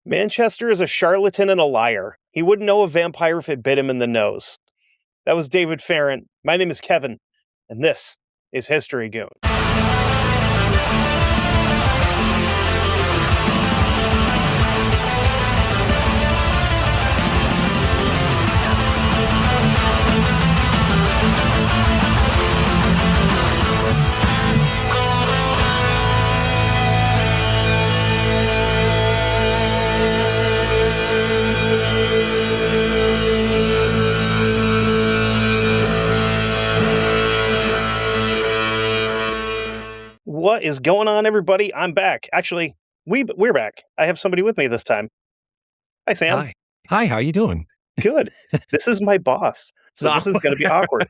Manchester is a charlatan and a liar. He wouldn't know a vampire if it bit him in the nose. That was David Farron. My name is Kevin, and this is History Goon. What is going on, everybody? I'm back. Actually, we're back. I have somebody with me this time. Hi, Sam. Hi, how you doing? Good. This is my boss, so this is going to be awkward.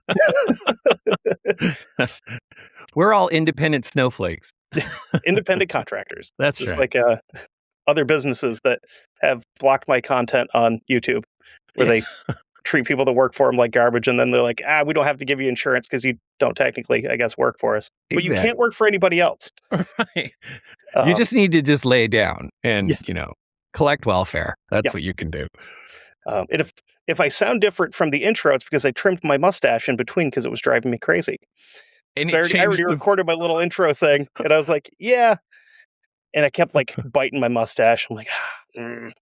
We're all independent snowflakes. Independent contractors. That's just right. Like other businesses that have blocked my content on YouTube, where they treat people that work for them like garbage, and then they're like, we don't have to give you insurance because you don't technically, I guess, work for us. But Exactly. You can't work for anybody else. Right. You just need to just lay down and, collect welfare. That's what you can do. And if I sound different from the intro, it's because I trimmed my mustache in between because it was driving me crazy. And so I already recorded my little intro thing, and I was like, yeah. And I kept like biting my mustache. I'm like,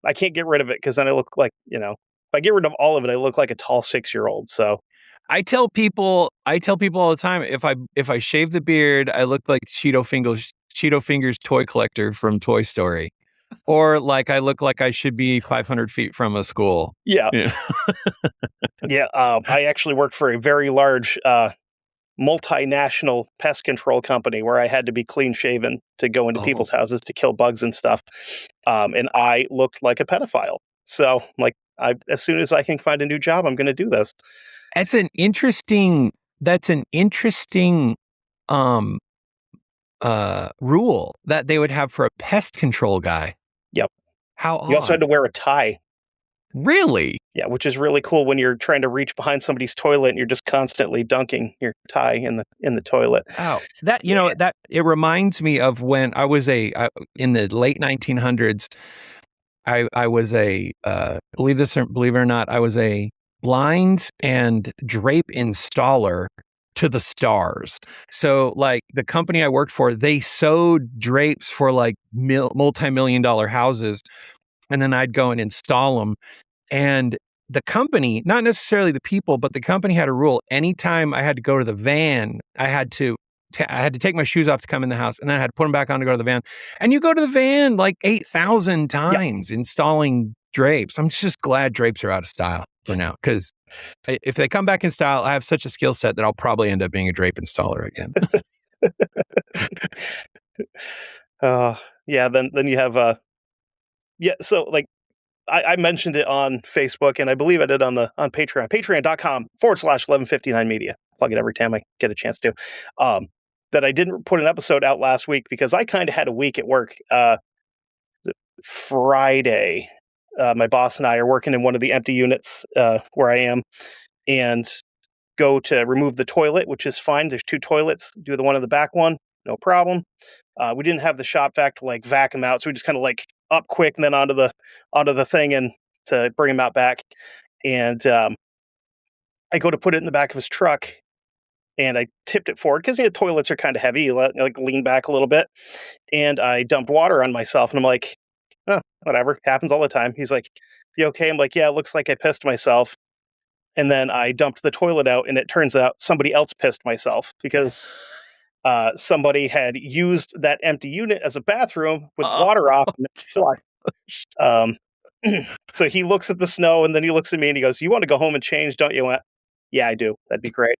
I can't get rid of it because then I look like, if I get rid of all of it, I look like a tall 6-year-old. So I tell people all the time, if I shave the beard, I look like Cheeto Fingers toy collector from Toy Story. Or like I look like I should be 500 feet from a school. Yeah. I actually worked for a very large multinational pest control company where I had to be clean shaven to go into people's houses to kill bugs and stuff. And I looked like a pedophile. So like, as soon as I can find a new job, I'm going to do this. That's an interesting rule that they would have for a pest control guy. Yep. How odd. You also had to wear a tie. Really? Yeah, which is really cool when you're trying to reach behind somebody's toilet and you're just constantly dunking your tie in the toilet. Oh, that it reminds me of when I was in the late 1900s. I was believe it or not, I was a blinds and drape installer to the stars. So like the company I worked for, they sewed drapes for like multi-million-dollar houses, and then I'd go and install them. And the company, not necessarily the people, but the company had a rule. Anytime I had to go to the van, I had to take my shoes off to come in the house, and then I had to put them back on to go to the van. And you go to the van like 8,000 times installing drapes. I'm just glad drapes are out of style for now, because if they come back in style, I have such a skill set that I'll probably end up being a drape installer again. Then you have so like I mentioned it on Facebook, and I believe I did on Patreon, patreon.com/1159media. Plug it every time I get a chance to. That I didn't put an episode out last week because I kind of had a week at work. Friday, my boss and I are working in one of the empty units where I am, and go to remove the toilet, which is fine. There's 2 toilets. Do the one in the back one, no problem. We didn't have the shop vac to like vac them out, so we just kind of like up quick and then onto the thing and to bring him out back. And I go to put it in the back of his truck, and I tipped it forward because toilets are kind of heavy. You like lean back a little bit, and I dumped water on myself, and I'm like, whatever, happens all the time. He's like, you okay? I'm like, yeah, it looks like I pissed myself. And then I dumped the toilet out, and it turns out somebody else pissed myself because somebody had used that empty unit as a bathroom with water off. So he looks at the snow, and then he looks at me and he goes, "You want to go home and change, don't you?" Yeah, I do. That'd be great.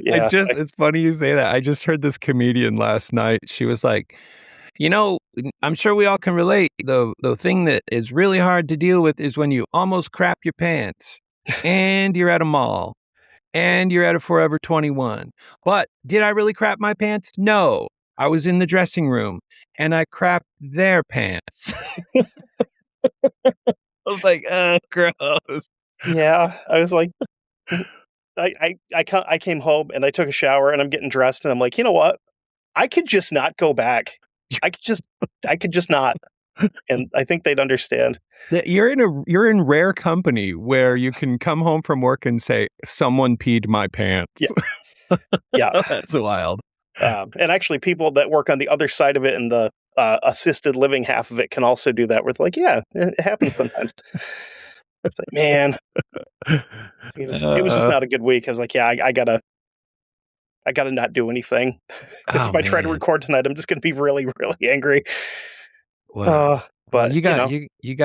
Yeah, it's funny you say that. I just heard this comedian last night. She was like, I'm sure we all can relate. The thing that is really hard to deal with is when you almost crap your pants and you're at a mall and you're at a Forever 21. But did I really crap my pants? No. I was in the dressing room and I crapped their pants. I was like, gross. Yeah, I was like, I came home and I took a shower and I'm getting dressed and I'm like, you know what? I could just not go back. I could just not. and I think they'd understand. You're in rare company where you can come home from work and say, someone peed my pants. Yeah. That's wild. And actually, people that work on the other side of it and the assisted living half of it can also do that. With like, yeah, it happens sometimes. It's like, man, it was just not a good week. I was like, yeah, I gotta not do anything because Oh if I try to man. record tonight, I'm just gonna be really, really angry. Wow. Well, But you got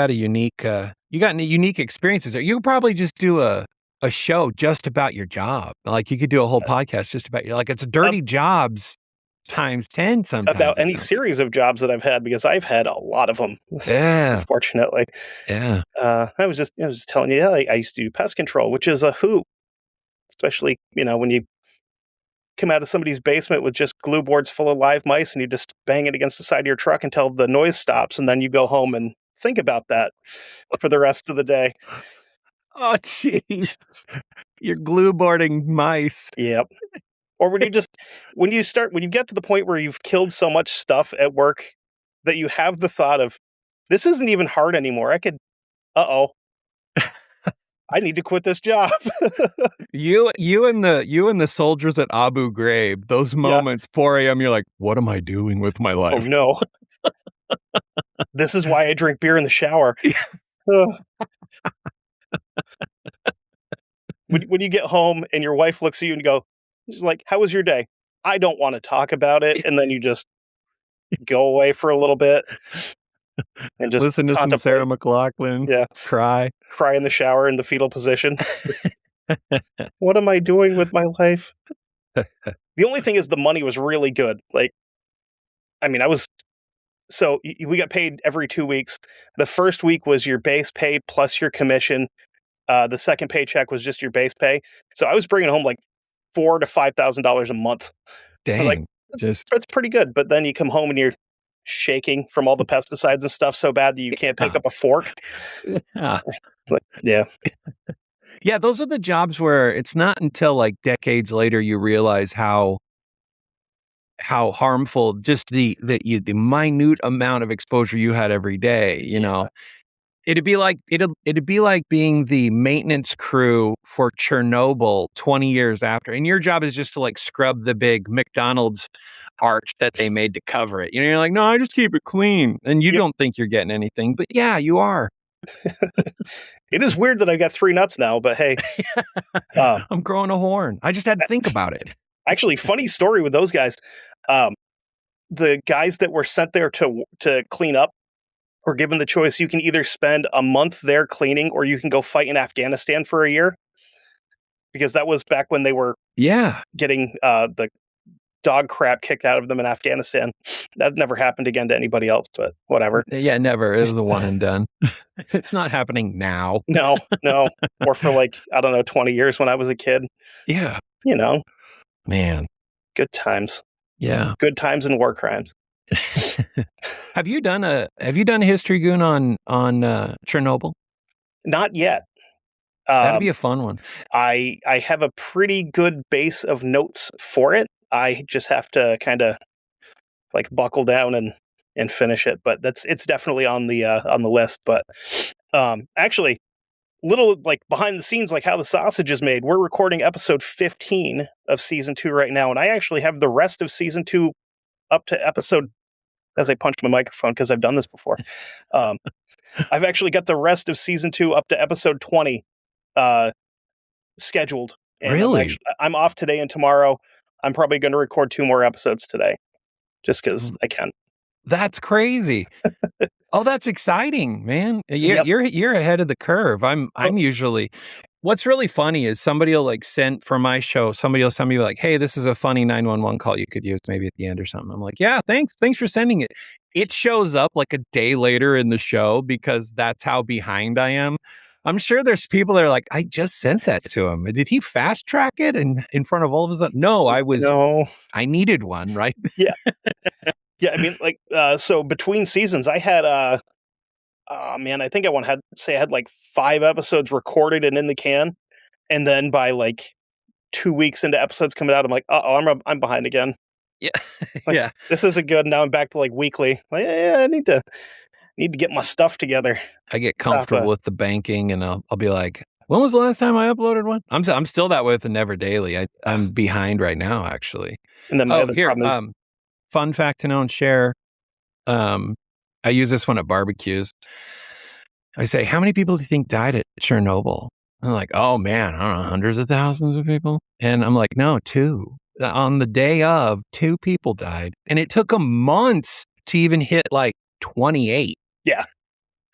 a unique unique experiences there. You could probably just do a show just about your job. Like you could do a whole podcast just about your, like, it's dirty jobs times 10 about sometimes it any sounds like. series of jobs that I've had, because I've had a lot of them, Yeah. unfortunately. Yeah. I was just telling you, yeah, I used to do pest control, which is a hoot, especially when you come out of somebody's basement with just glue boards full of live mice and you just bang it against the side of your truck until the noise stops, and then you go home and think about that for the rest of the day. Oh jeez. You're glue boarding mice. Yep. Or when you get to the point where you've killed so much stuff at work that you have the thought of, this isn't even hard anymore. I need to quit this job. You and the soldiers at Abu Ghraib, those Yeah. moments, 4 a.m., you're like, what am I doing with my Oh life? no. This is why I drink beer in the shower. Ugh. When you get home and your wife looks at you and you go, she's like, how was your day? I don't want to talk about it. And then you just go away for a little bit and just Listen to some contemplate. Sarah McLachlan. Yeah. Cry in the shower in the fetal position. What am I doing with my life? The only thing is the money was really good. Like, I mean, we got paid every 2 weeks. The first week was your base pay plus your commission. The second paycheck was just your base pay. So I was bringing home like $4,000 to $5,000 a month. I'm like, Dang. that's pretty good. But then you come home and you're shaking from all the pesticides and stuff so bad that you can't pick up a fork. Yeah. Like, yeah. Yeah, those are the jobs where it's not until like decades later you realize how harmful just the minute amount of exposure you had every day, you know. It'd be like being the maintenance crew for Chernobyl 20 years after, and your job is just to like scrub the big McDonald's arch that they made to cover it. You know, you're like, no, I just keep it clean, and you don't think you're getting anything, but yeah, you are. It is weird that I got 3 nuts now, but hey, I'm growing a horn. I just had to think about it. Actually, funny story with those guys. The guys that were sent there to clean up were given the choice. You can either spend a month there cleaning, or you can go fight in Afghanistan for a year. Because that was back when they were getting the dog crap kicked out of them in Afghanistan. That never happened again to anybody else, but whatever. Yeah, never. It was a one and done. It's not happening now. No. Or for like, I don't know, 20 years when I was a kid. Yeah. Man. Good times. Yeah. Good times and war crimes. Have you done a history goon on Chernobyl? Not yet. That'd be a fun one. I have a pretty good base of notes for it. I just have to kind of like buckle down and finish it, but it's definitely on the list. But actually, little like behind the scenes, like how the sausage is made. We're recording episode 15 of season 2 right now, and I actually have the rest of season 2 up to episode. As I punched my microphone because I've done this before. I've actually got the rest of season 2 up to episode 20 scheduled. And really? I'm off today and tomorrow. I'm probably going to record 2 more episodes today just because I can. That's crazy. Oh, that's exciting, man. You're ahead of the curve. I'm usually, what's really funny is somebody will like send for my show, somebody will send me like, hey, this is a funny 911 call you could use maybe at the end or something. I'm like, yeah, thanks for sending it. It shows up like a day later in the show because that's how behind I am. I'm sure there's people that are like, I just sent that to him. Did he fast track it in front of all of us? No, I needed one, right? Yeah. Yeah, I mean, like, so between seasons, I had, I think I had like 5 episodes recorded and in the can. And then by like 2 weeks into episodes coming out, I'm like, I'm behind again. Yeah. Like, yeah. This isn't good. Now I'm back to like weekly. Like, yeah, I need to need to get my stuff together. I get comfortable with the banking, and I'll be like, when was the last time I uploaded one? I'm still that way with the NeverDaily. I'm behind right now, actually. And then my other here, problem is, fun fact to know and share. I use this one at barbecues. I say, how many people do you think died at Chernobyl? And they're like, oh man, I don't know, hundreds of thousands of people. And I'm like, no, 2. On the day of, 2 people died. And it took them months to even hit like 28. Yeah.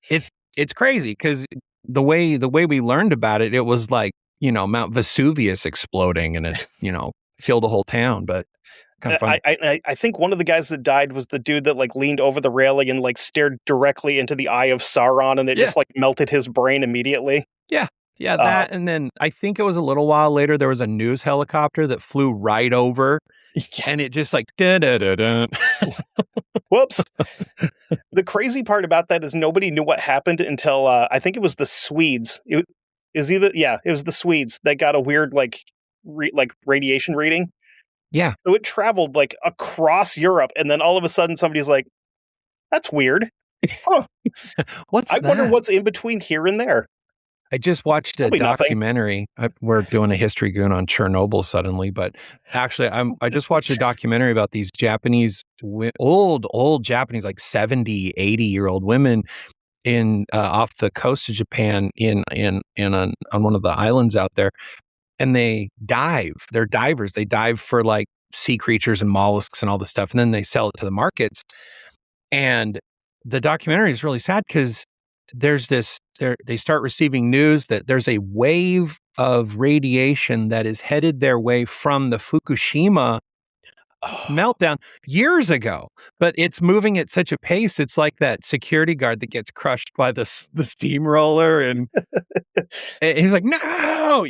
It's crazy because the way we learned about it, it was like, Mount Vesuvius exploding and it, killed a whole town. But kind of funny. I think one of the guys that died was the dude that like leaned over the railing and like stared directly into the eye of Sauron, and it just like melted his brain immediately. Yeah, that. And then I think it was a little while later, there was a news helicopter that flew right over, and it just like da-da-da-da. Whoops. The crazy part about that is nobody knew what happened until I think it was the Swedes. It was the Swedes that got a weird like radiation reading. Yeah. So it traveled like across Europe, and then all of a sudden somebody's like, that's weird. Huh. I wonder what's in between here and there. I just watched a Probably documentary. We're doing a history goon on Chernobyl suddenly, but actually I just watched a documentary about these Japanese, old Japanese, like 70, 80-year-old women in off the coast of Japan on one of the islands out there. And they dive. They're divers. They dive for like sea creatures and mollusks and all this stuff. And then they sell it to the markets. And the documentary is really sad because there's they start receiving news that there's a wave of radiation that is headed their way from the Fukushima meltdown years ago, but it's moving at such a pace. It's like that security guard that gets crushed by the steamroller, and he's like, no,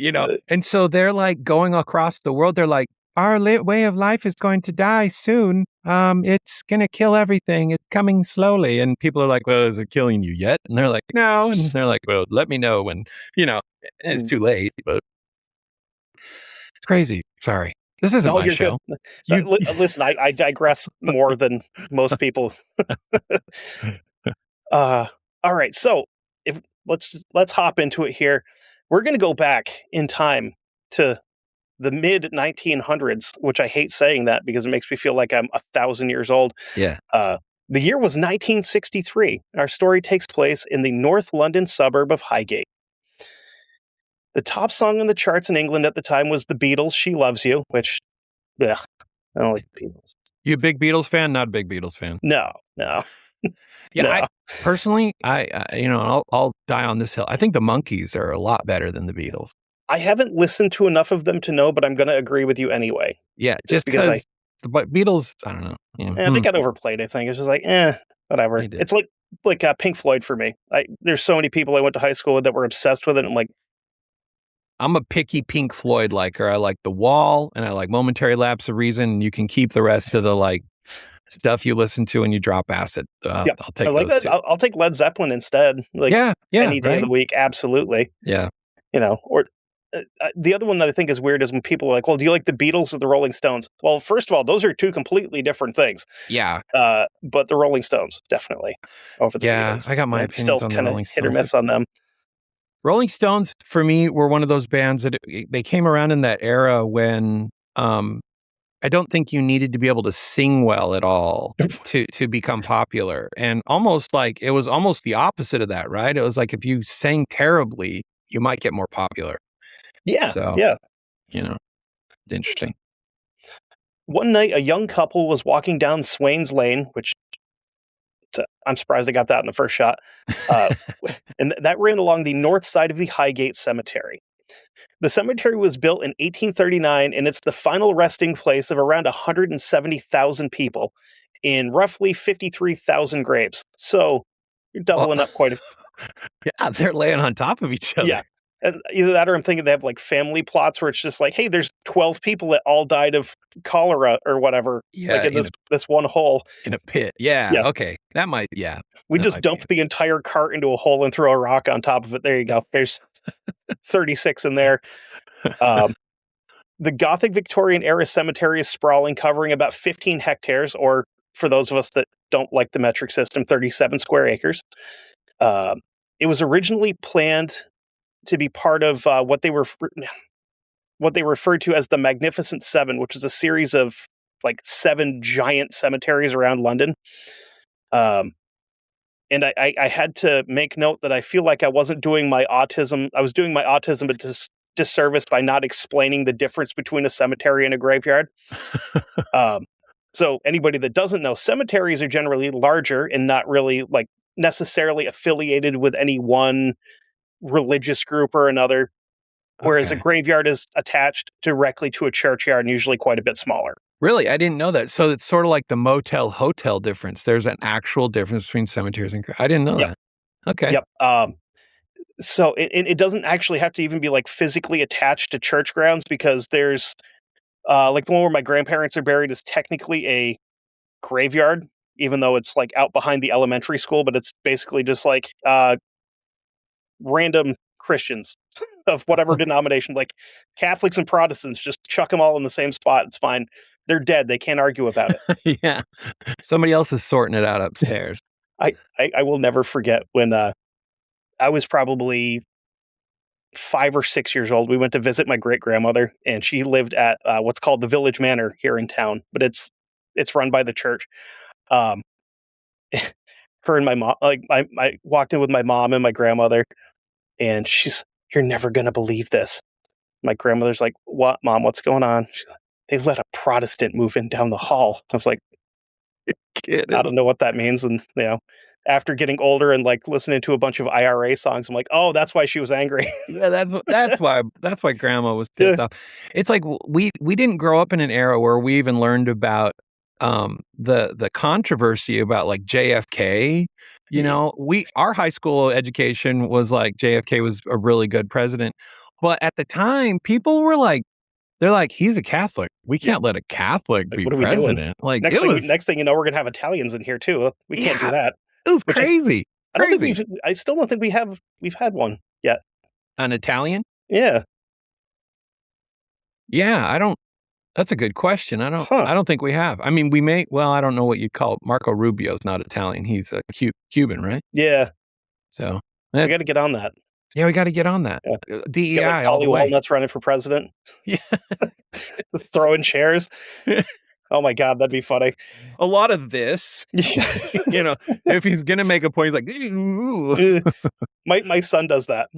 and so they're like going across the world. They're like, our way of life is going to die soon. It's going to kill everything. It's coming slowly. And people are like, well, is it killing you yet? And they're like, no. And they're like, well, let me know when, it's too late, but it's crazy. Sorry. This isn't my show. Listen, I digress more than most people. All right. So let's hop into it here. We're going to go back in time to the mid 1900s, which I hate saying that because it makes me feel like I'm 1,000 years old. Yeah. The year was 1963. Our story takes place in the North London suburb of Highgate. The top song on the charts in England at the time was the Beatles' She Loves You, which, I don't like the Beatles. You a big Beatles fan? Not a big Beatles fan. No. Yeah, no. Personally, I'll die on this hill. I think the Monkees are a lot better than the Beatles. I haven't listened to enough of them to know, but I'm going to agree with you anyway. Yeah, just because the Beatles, I don't know. Yeah, they got overplayed, I think. It's just like, whatever. It's like Pink Floyd for me. There's so many people I went to high school with that were obsessed with it. I'm like, I'm a picky Pink Floyd liker. I like The Wall, and I like Momentary Lapse of Reason, and you can keep the rest of the like stuff you listen to when you drop acid. I'll take I like those that. two. I'll take Led Zeppelin instead. Like, any day of the week, absolutely. Yeah. Or the other one that I think is weird is when people are like, well, do you like the Beatles or the Rolling Stones? Well, first of all, those are 2 completely different things. Yeah. But the Rolling Stones, definitely over the Beatles. I got my opinions on the Rolling Stones. Hit or miss on them. Rolling Stones, for me, were one of those bands that they came around in that era when I don't think you needed to be able to sing well at all to become popular. And it was almost the opposite of that, right? It was like if you sang terribly, you might get more popular. Yeah. So, interesting. One night, a young couple was walking down Swain's Lane, which I'm surprised I got that in the first shot. And that ran along the north side of the Highgate Cemetery. The cemetery was built in 1839, and it's the final resting place of around 170,000 people in roughly 53,000 graves. So you're doubling up quite a... Yeah, they're laying on top of each other. Yeah. And either that or I'm thinking they have like family plots where it's just like, hey, there's 12 people that all died of cholera or whatever. Yeah, like in this one hole. In a pit. Yeah. Okay. That might, We just dumped the entire cart into a hole and threw a rock on top of it. There you go. There's 36 in there. The Gothic Victorian era cemetery is sprawling, covering about 15 hectares, or for those of us that don't like the metric system, 37 square acres. It was originally planned to be part of what they referred to as the Magnificent Seven, which is a series of like 7 giant cemeteries around London. And I had to make note that I feel like I wasn't doing my autism. I was doing my autism a disservice by not explaining the difference between a cemetery and a graveyard. So anybody that doesn't know, cemeteries are generally larger and not really like necessarily affiliated with any one religious group or another. Whereas a graveyard is attached directly to a churchyard and usually quite a bit smaller. Really? I didn't know that. So it's sort of like the motel hotel difference. There's an actual difference between cemeteries and I didn't know that. Okay. Yep. So it doesn't actually have to even be like physically attached to church grounds, because there's like the one where my grandparents are buried is technically a graveyard, even though it's like out behind the elementary school, but it's basically just like random Christians of whatever denomination, like Catholics and Protestants, just chuck them all in the same spot. It's fine. They're dead. They can't argue about it. Yeah. Somebody else is sorting it out upstairs. I will never forget when I was probably 5 or 6 years old. We went to visit my great grandmother, and she lived at what's called the Village Manor here in town, but it's run by the church. Her and my mom, like I walked in with my mom and my grandmother, and she's, "You're never gonna believe this." My grandmother's like, "What, Mom? What's going on?" She's like, "They let a Protestant move in down the hall." I was like, I don't know what that means. And, after getting older and like listening to a bunch of IRA songs, I'm like, oh, that's why she was angry. Yeah, that's why grandma was pissed off. It's like we didn't grow up in an era where we even learned about the controversy about like JFK. Our high school education was like JFK was a really good president. But at the time, people were like, they're like, he's a Catholic. We can't let a Catholic be what are we president. doing? Like next thing you know, we're gonna have Italians in here too. We can't do that. It was crazy. I still don't think we've had one yet. An Italian? Yeah. Yeah, that's a good question. I don't think we have. I mean, we may, well, I don't know what you'd call it. Marco Rubio's not Italian. He's a Cuban, right? Yeah. So we got to get on that. Yeah, we got to get on that. Yeah. DEI get like all the way. Walnuts running for president. Yeah. Throwing chairs. Oh my God, that'd be funny. A lot of this, if he's going to make a point, he's like, ooh. My son does that.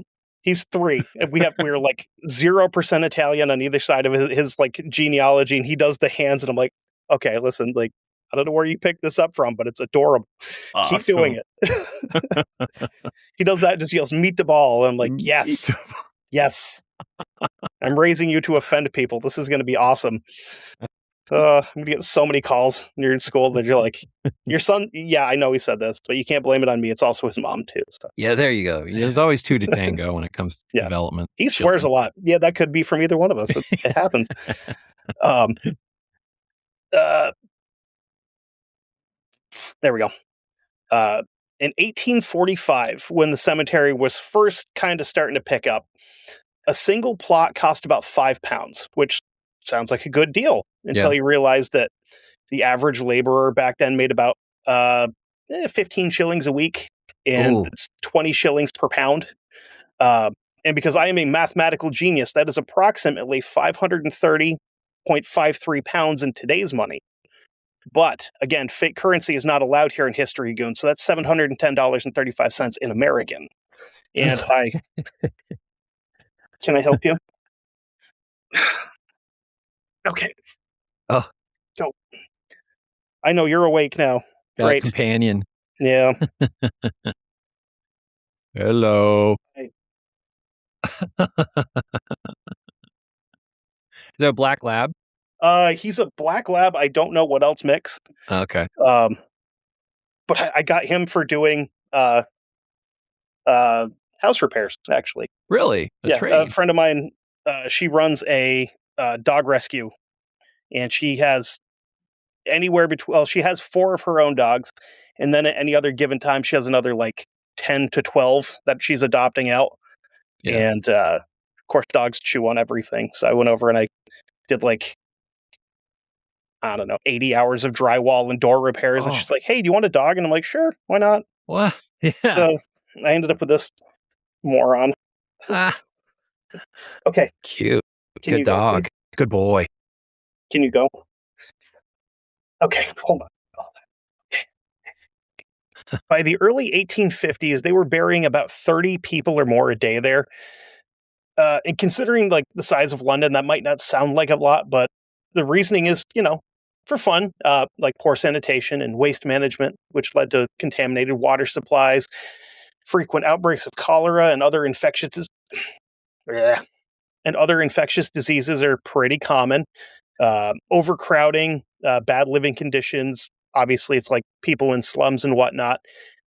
He's 3, and we're like 0% Italian on either side of his like genealogy, and he does the hands, and I'm like, okay, listen, like, I don't know where you picked this up from, but it's adorable. Awesome. Keep doing it. He does that, just yells, "Meet the ball." I'm like, yes. Yes. I'm raising you to offend people. This is going to be awesome. I'm going to get so many calls when you're in school that you're like, your son, yeah, I know he said this, but you can't blame it on me. It's also his mom too. So. Yeah, there you go. There's always 2 to tango when it comes to development. He swears a lot. Yeah, that could be from either one of us. It happens. There we go. In 1845, when the cemetery was first kind of starting to pick up, a single plot cost about £5, which sounds like a good deal until you realize that the average laborer back then made about 15 shillings a week, and it's 20 shillings per pound. And because I am a mathematical genius, that is approximately 530.53 pounds in today's money. But again, fake currency is not allowed here in History Goon, so that's $710.35 in American. And can I help you? Okay. Oh. Go. I know you're awake now. Got a companion. Yeah. Hello. Hey. Is that a black lab? He's a black lab. I don't know what else mixed. Okay. But I got him for doing house repairs, actually. Really? A friend of mine, she runs a dog rescue, and she has anywhere between, well, she has 4 of her own dogs, and then at any other given time, she has another like 10 to 12 that she's adopting out. Yeah. And of course, dogs chew on everything. So I went over and I did like, I don't know, 80 hours of drywall and door repairs. And she's like, hey, do you want a dog? And I'm like, sure, why not? What? Yeah. So I ended up with this moron. Ah, Okay. cute. Can Good you go, dog. please? Good boy. Can you go? Okay, hold on. By the early 1850s, they were burying about 30 people or more a day there. And considering like the size of London, that might not sound like a lot, but the reasoning is, for fun, like poor sanitation and waste management, which led to contaminated water supplies, frequent outbreaks of cholera and other infectious diseases are pretty common. Overcrowding, bad living conditions. Obviously, it's like people in slums and whatnot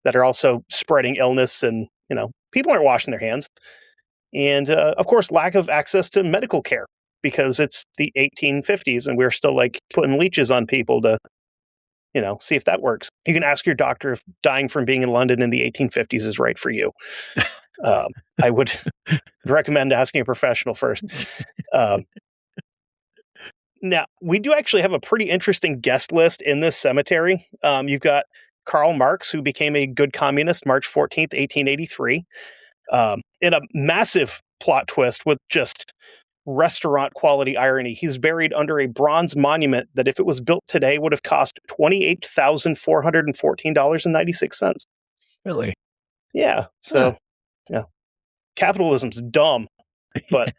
that are also spreading illness, and people aren't washing their hands. And of course, lack of access to medical care because it's the 1850s and we're still like putting leeches on people to, see if that works. You can ask your doctor if dying from being in London in the 1850s is right for you. I would recommend asking a professional first. Now, we do actually have a pretty interesting guest list in this cemetery. You've got Karl Marx, who became a good communist March 14th, 1883. In a massive plot twist with just restaurant quality irony, he's buried under a bronze monument that, if it was built today, would have cost $28,414.96. Really? Yeah. So, yeah, capitalism's dumb, but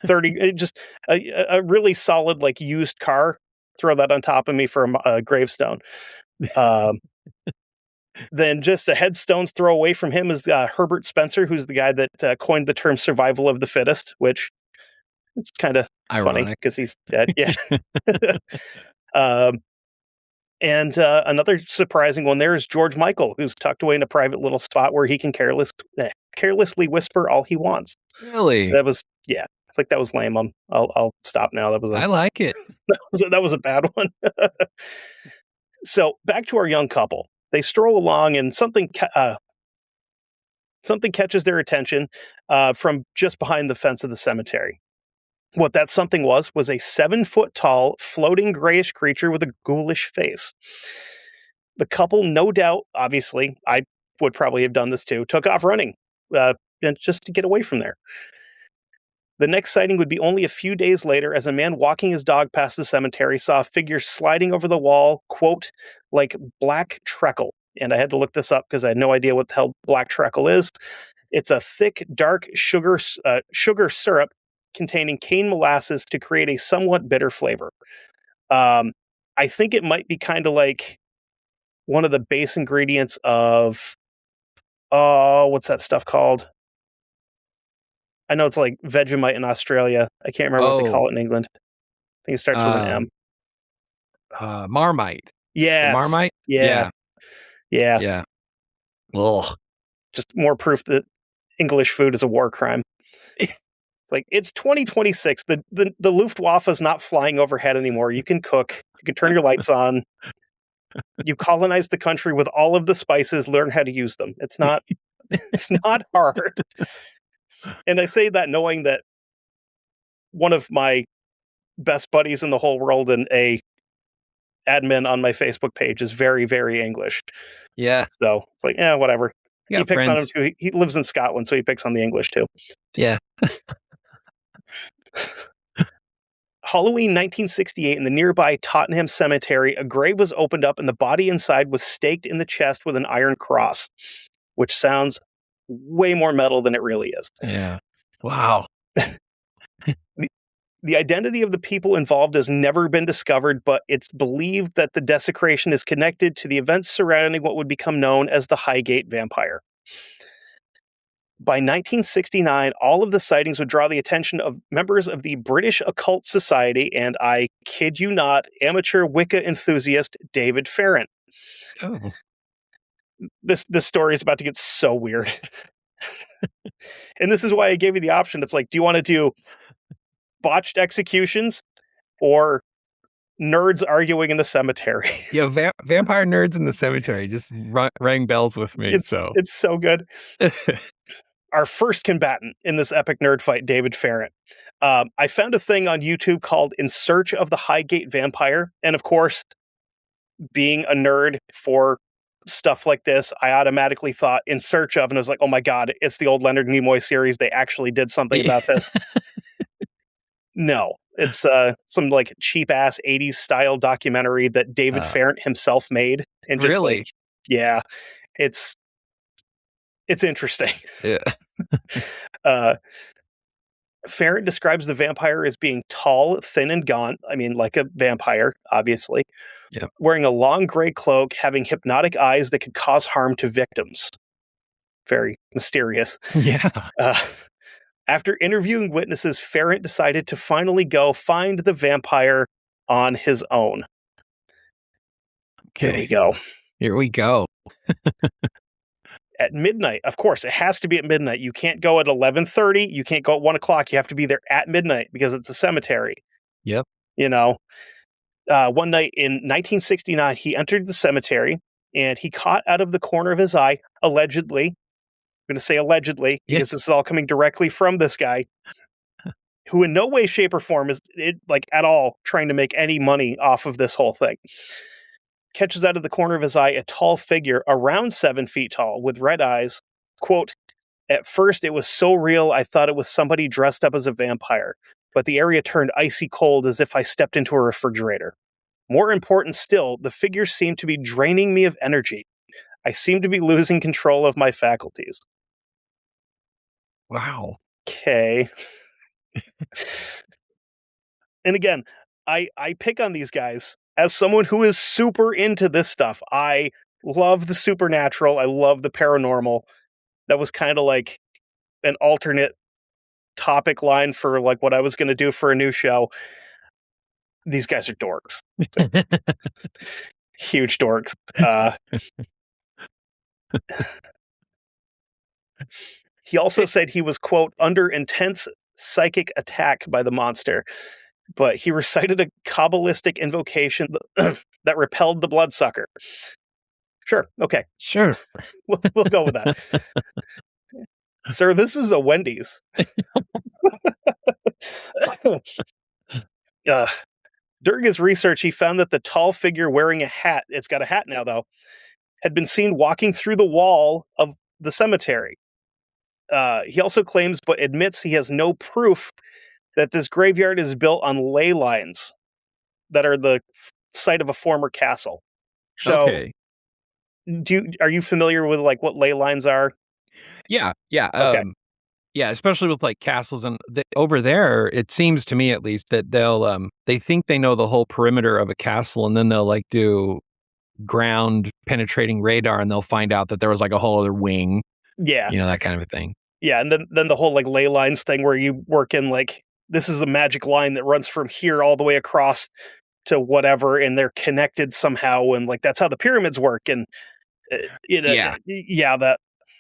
30, just a really solid like used car. Throw that on top of me for a gravestone. Then just a headstone's throw away from him is Herbert Spencer, who's the guy that coined the term survival of the fittest, which it's kind of funny because he's dead. Yeah. And another surprising one there is George Michael, who's tucked away in a private little spot where he can carelessly whisper all he wants. Really? That was, yeah. I think that was lame. I'll stop now. I like it. That was a bad one. So back to our young couple. They stroll along, and something catches their attention from just behind the fence of the cemetery. What that something was a 7-foot-tall, floating grayish creature with a ghoulish face. The couple, no doubt, obviously, I would probably have done this too, took off running just to get away from there. The next sighting would be only a few days later, as a man walking his dog past the cemetery saw a figure sliding over the wall, quote, like black treacle. And I had to look this up because I had no idea what the hell black treacle is. It's a thick, dark sugar syrup containing cane molasses to create a somewhat bitter flavor. I think it might be kind of like one of the base ingredients of, what's that stuff called? I know it's like Vegemite in Australia. I can't remember what they call it in England. I think it starts with an M. Marmite. Yes. Marmite? Yeah. Ugh. Just more proof that English food is a war crime. It's like, it's 2026. The Luftwaffe is not flying overhead anymore. You can cook. You can turn your lights on. You colonize the country with all of the spices. Learn how to use them. It's not hard. And I say that knowing that one of my best buddies in the whole world and a admin on my Facebook page is very, very English. Yeah. So it's like, yeah, whatever. He picks on him too. He lives in Scotland, so he picks on the English too. Yeah. Halloween 1968, in the nearby Tottenham Cemetery, a grave was opened up and the body inside was staked in the chest with an iron cross, which sounds way more metal than it really is. Yeah. Wow. The identity of the people involved has never been discovered, but it's believed that the desecration is connected to the events surrounding what would become known as the Highgate Vampire. By 1969, all of the sightings would draw the attention of members of the British Occult Society and, I kid you not, amateur Wicca enthusiast David Farron. Oh. This story is about to get so weird. And this is why I gave you the option. It's like, do you want to do botched executions or nerds arguing in the cemetery? Yeah, vampire nerds in the cemetery just rang bells with me. It's so good. our first combatant in this epic nerd fight, David Farrant. I found a thing on YouTube called In Search of the Highgate Vampire. And of course, being a nerd for stuff like this, I automatically thought In Search of, and I was like, oh my God, it's the old Leonard Nimoy series. They actually did something about this. No, it's some like cheap ass 80s style documentary that David Farrant himself made. And just really? like, yeah, it's interesting. Yeah. Farrant describes the vampire as being tall, thin, and gaunt. I mean, like a vampire, obviously. Yep. Wearing a long gray cloak, having hypnotic eyes that could cause harm to victims. Very mysterious. Yeah. After interviewing witnesses, Farrant decided to finally go find the vampire on his own. Okay. Here we go. Here we go. At midnight, of course, it has to be at midnight. You can't go at 11:30. You can't go at 1 o'clock. You have to be there at midnight because it's a cemetery. Yep. You know, one night in 1969, he entered the cemetery and he caught out of the corner of his eye, allegedly, I'm going to say allegedly, because this is all coming directly from this guy, who in no way, shape, or form is like at all trying to make any money off of this whole thing. Catches out of the corner of his eye a tall figure around 7 feet tall with red eyes. Quote, at first it was so real I thought it was somebody dressed up as a vampire, but the area turned icy cold as if I stepped into a refrigerator. More important still, the figure seemed to be draining me of energy. I seemed to be losing control of my faculties. Wow. Okay. And again, I pick on these guys as someone who is super into this stuff. I love the supernatural. I love the paranormal. That was kind of like an alternate topic line for like what I was going to do for a new show. These guys are dorks. Huge dorks. He also said he was, quote, under intense psychic attack by the monster, but he recited a Kabbalistic invocation that repelled the bloodsucker. Sure. Okay. Sure. We'll go with that. Sir, this is a Wendy's. During his research, he found that the tall figure wearing a hat, it's got a hat now though, had been seen walking through the wall of the cemetery. He also claims, but admits he has no proof that this graveyard is built on ley lines that are the site of a former castle. So, okay. Are you familiar with like what ley lines are? Yeah. Yeah. Okay. Yeah, especially with like castles and over there, it seems to me at least that they'll they think they know the whole perimeter of a castle, and then they'll like do ground penetrating radar, and they'll find out that there was like a whole other wing. Yeah, that kind of a thing. Yeah, and then the whole like ley lines thing where you work in like this is a magic line that runs from here all the way across to whatever, and they're connected somehow, and like that's how the pyramids work, and that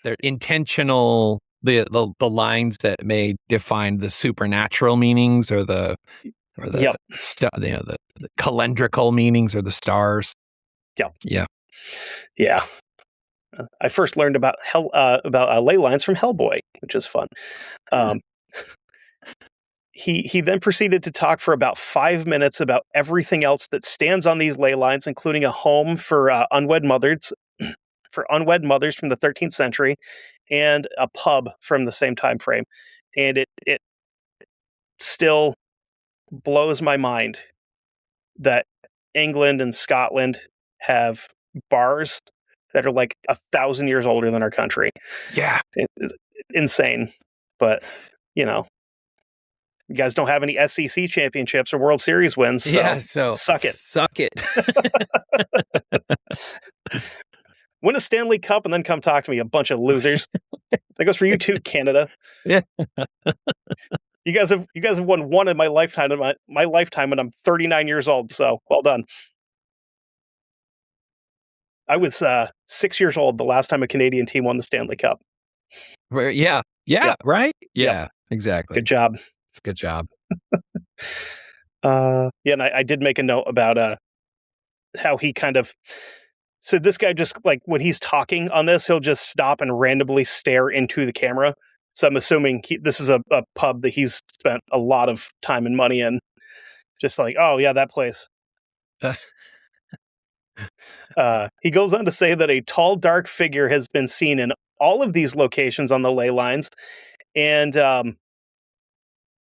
they're intentional. The lines that may define the supernatural meanings or the the calendrical meanings or the stars. Yeah. I first learned about ley lines from Hellboy, which is fun. He then proceeded to talk for about 5 minutes about everything else that stands on these ley lines, including a home for unwed mothers from the 13th century, and a pub from the same time frame. And it still blows my mind that England and Scotland have bars that are like 1,000 years older than our country. Yeah. It's insane. But, you guys don't have any SEC championships or World Series wins. So suck it. Suck it. Win a Stanley Cup and then come talk to me, a bunch of losers. That goes for you too, Canada. Yeah. You guys have won one in my lifetime, and I'm 39 years old. So well done. I was 6 years old the last time a Canadian team won the Stanley Cup. Yeah. Right. Yeah. Exactly. Good job. And I did make a note about how he kind of. So this guy just like when he's talking on this, he'll just stop and randomly stare into the camera So I'm assuming this is a pub that he's spent a lot of time and money in. Just like, oh yeah, that place. He goes on to say that a tall, dark figure has been seen in all of these locations on the ley lines. And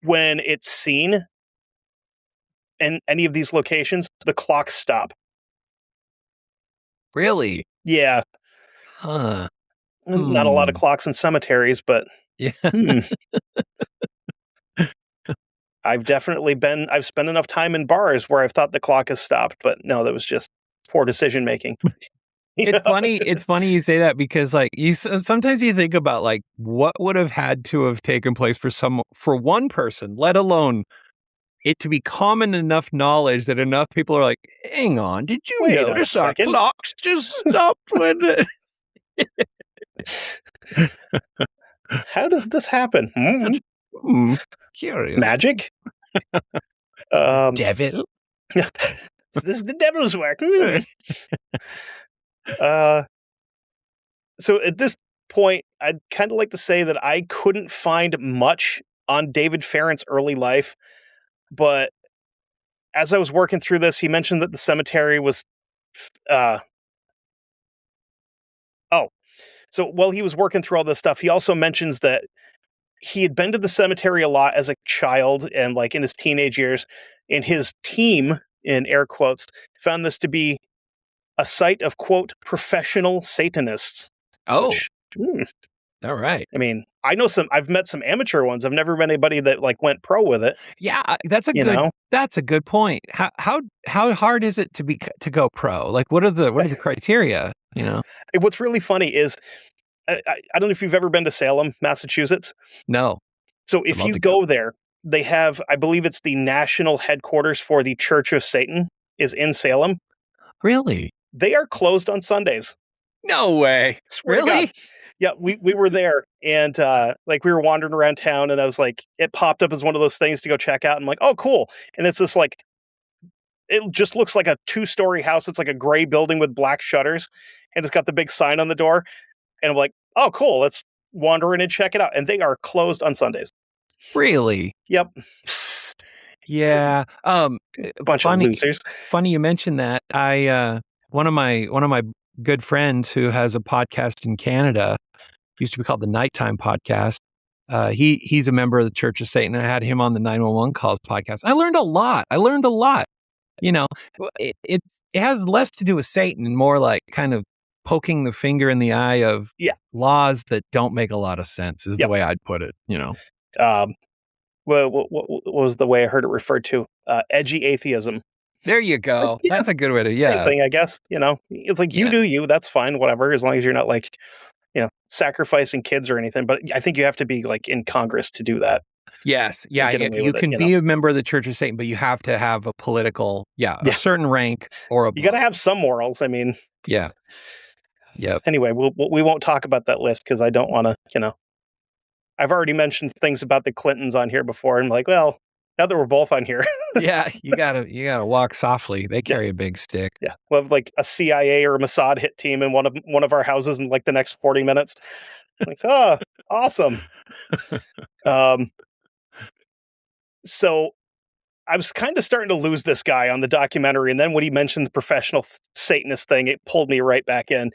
when it's seen in any of these locations, the clocks stop. Really? Yeah. Huh. Not a lot of clocks in cemeteries, but Yeah. I've spent enough time in bars where I've thought the clock has stopped, but no, that was just poor decision making. It's funny. It's funny you say that because, like, sometimes you think about like what would have had to have taken place for one person, let alone it to be common enough knowledge that enough people are like, "Hang on, did you Wait a notice our second. clocks just stopped when?" How does this happen? Curious. Magic? Devil. This is the devil's work. So at this point, I'd kind of like to say that I couldn't find much on David Farrant's early life, but as I was working through this, he mentioned that the cemetery was, so while he was working through all this stuff, he also mentions that he had been to the cemetery a lot as a child and like in his teenage years, and his team, in air quotes, found this to be a site of, quote, professional Satanists. Oh, all right. I mean, I've met some amateur ones. I've never met anybody that like went pro with it. Yeah, that's a good point. How hard is it to go pro? Like, what are the criteria? You know, What's really funny is I don't know if you've ever been to Salem, Massachusetts. no. So if you go there, they have, I believe it's the national headquarters for the Church of Satan is in Salem. Really? They are closed on Sundays. No way. Swear to God. Yeah, we were there and like we were wandering around town and I was like, it popped up as one of those things to go check out. And I'm like, oh, cool. And it's just like, it just looks like a 2-story house. It's like a gray building with black shutters and it's got the big sign on the door. And I'm like, oh, cool. Let's wander in and check it out. And they are closed on Sundays. Really? Yep. Yeah. Bunch of losers. Funny you mentioned that. I one of my good friends who has a podcast in Canada, used to be called the Nighttime Podcast. He's a member of the Church of Satan. I had him on the 911 Calls podcast. I learned a lot. You know, it has less to do with Satan and more like kind of poking the finger in the eye of laws that don't make a lot of sense is the way I'd put it, you know. What was the way I heard it referred to? Edgy atheism. There you go. Yeah, that's a good way to, same thing, I guess. You know, it's like you do you. That's fine, whatever, as long as you're not like, you know, sacrificing kids or anything. But I think you have to be like in Congress to do that. Yes. Yeah. You can be a member of the Church of Satan, but you have to have a political, a certain rank or a. You got to have some morals. I mean. Yeah. Yep. Anyway, we won't talk about that list because I don't want to, you know. I've already mentioned things about the Clintons on here before. And I'm like, well, now that we're both on here. Yeah, you gotta walk softly. They carry a big stick. Yeah. We'll have like a CIA or a Mossad hit team in one of our houses in like the next 40 minutes. Like, oh, awesome. So I was kind of starting to lose this guy on the documentary. And then when he mentioned the professional Satanist thing, it pulled me right back in.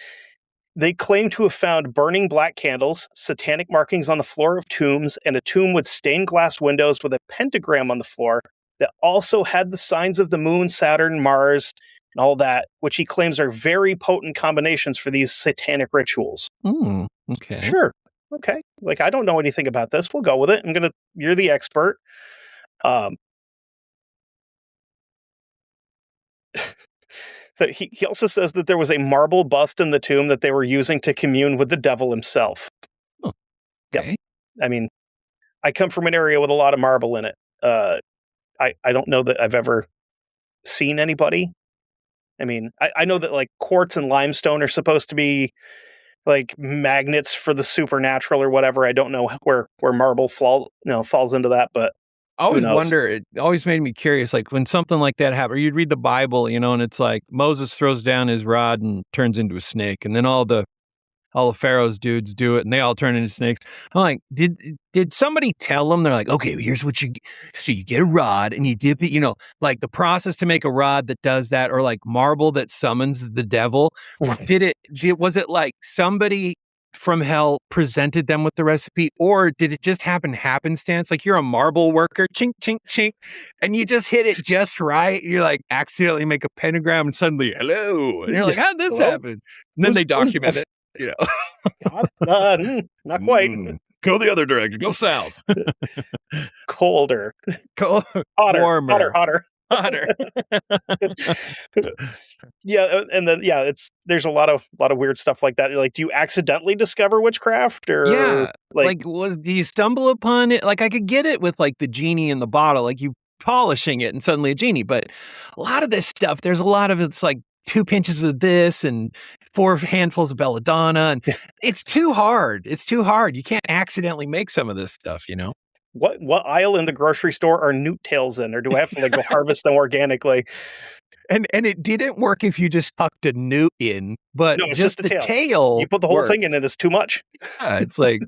They claim to have found burning black candles, satanic markings on the floor of tombs, and a tomb with stained glass windows with a pentagram on the floor that also had the signs of the moon, Saturn, Mars, and all that, which he claims are very potent combinations for these satanic rituals. Okay. Sure. Okay. Like, I don't know anything about this. We'll go with it. You're the expert. So he also says that there was a marble bust in the tomb that they were using to commune with the devil himself. Oh, okay. Yep. I mean, I come from an area with a lot of marble in it. I don't know that I've ever seen anybody. I mean, I know that like quartz and limestone are supposed to be like magnets for the supernatural or whatever. I don't know where marble falls into that, but I always wonder, it always made me curious, like when something like that happened, or you'd read the Bible, you know, and it's like Moses throws down his rod and turns into a snake. And then all the all the Pharaoh's dudes do it, and they all turn into snakes. I'm like, did somebody tell them? They're like, okay, here's what so you get a rod and you dip it, like the process to make a rod that does that, or like marble that summons the devil. Was it like somebody from hell presented them with the recipe, or did it just happen happenstance? Like you're a marble worker, chink, chink, chink, and you just hit it just right. You like accidentally make a pentagram and suddenly, hello. And you're like, how'd this happen? And then they document it, God, not quite. Go the other direction. Go south. Colder. Hotter. Warmer. Hotter. Yeah, and then there's a lot of weird stuff like that. You're like, do you accidentally discover witchcraft, or do you stumble upon it? Like I could get it with like the genie in the bottle, like you polishing it and suddenly a genie. But a lot of this stuff, there's a lot of it's like 2 pinches of this and 4 handfuls of belladonna, and it's too hard. It's too hard. You can't accidentally make some of this stuff, What aisle in the grocery store are newt tails in, or do I have to like go harvest them organically? And it didn't work if you just tucked a newt in, but no, it's just the tail. You put the whole thing in, it's too much. Yeah, it's like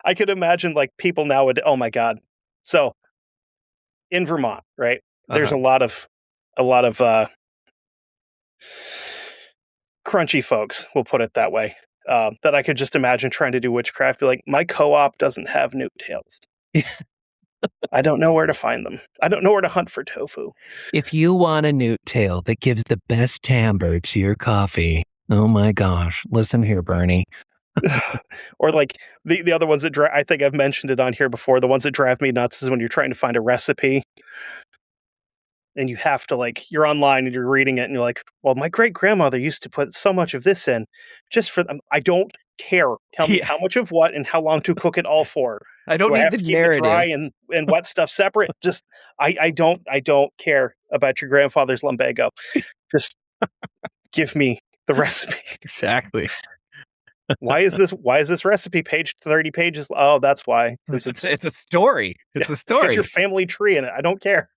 I could imagine like people now would. Oh my god! So in Vermont, right? There's a lot of crunchy folks. We'll put it that way. That I could just imagine trying to do witchcraft. Be like, my co-op doesn't have newt tails. I don't know where to find them. I don't know where to hunt for tofu. If you want a newt tail that gives the best timbre to your coffee, oh my gosh, listen here, Bernie. Or like the other ones that I think I've mentioned it on here before. The ones that drive me nuts is when you're trying to find a recipe. And you have to you're online and you're reading it and you're like, well, my great grandmother used to put so much of this in just for them. I don't care. Tell me how much of what and how long to cook it all for. I don't need the narrative. Dry and wet stuff separate. Just I don't care about your grandfather's lumbago. Just give me the recipe. Exactly. Why is this recipe page 30 pages? Oh, that's why. It's a story. It's a story. It's got your family tree in it. I don't care.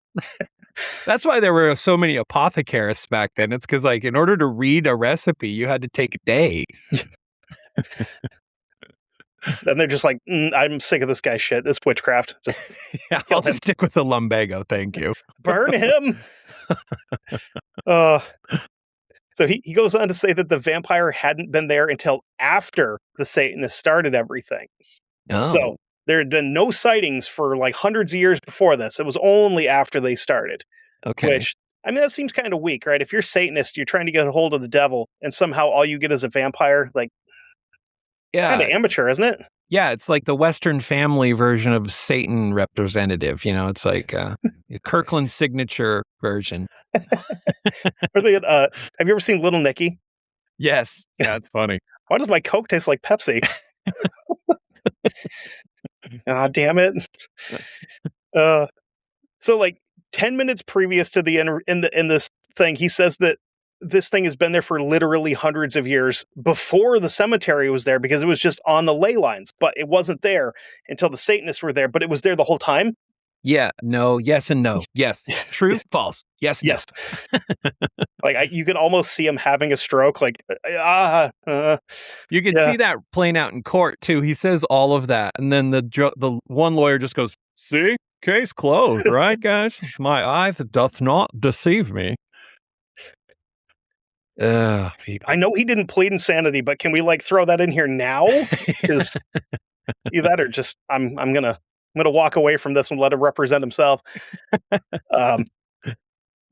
That's why there were so many apothecarists back then. It's because in order to read a recipe, you had to take a day. Then they're just like, I'm sick of this guy's shit. This witchcraft. I'll just stick with the lumbago. Thank you. Burn him. So he goes on to say that the vampire hadn't been there until after the Satanists started everything. Oh. So there had been no sightings for hundreds of years before this. It was only after they started. Okay. Which, I mean, that seems kind of weak, right? If you're Satanist, you're trying to get a hold of the devil, and somehow all you get is a vampire. Kind of amateur, isn't it? Yeah, it's like the Western family version of Satan representative. It's like a Kirkland signature version. Have you ever seen Little Nicky? Yes. Yeah, it's funny. Why does my Coke taste like Pepsi? Ah, damn it. So 10 minutes previous to the in this thing, he says that this thing has been there for literally hundreds of years before the cemetery was there, because it was just on the ley lines, but it wasn't there until the Satanists were there, but it was there the whole time. Yeah, no, yes, and no. Yes. True, false. Yes. Yes. You could almost see him having a stroke. You can see that playing out in court too. He says all of that, and then the one lawyer just goes, "See, case closed, right, guys? My eye doth not deceive me." I know he didn't plead insanity, but can we throw that in here now? Because either that or just I'm gonna walk away from this and let him represent himself.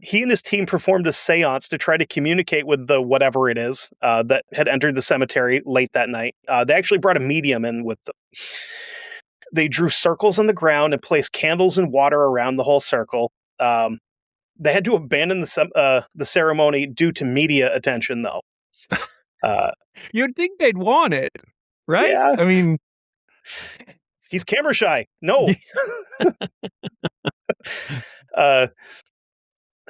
He and his team performed a seance to try to communicate with the whatever it is that had entered the cemetery late that night. They actually brought a medium in with them. They drew circles on the ground and placed candles and water around the whole circle. They had to abandon the ceremony due to media attention, though. You'd think they'd want it, right? Yeah. I mean, he's camera shy. No.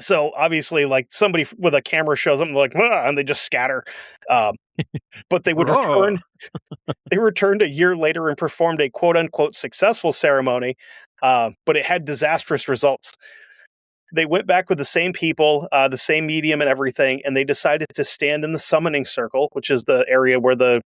So obviously, somebody with a camera shows them, and they just scatter. But they would return. They returned a year later and performed a quote unquote successful ceremony, but it had disastrous results. They went back with the same people, the same medium and everything, and they decided to stand in the summoning circle, which is the area where the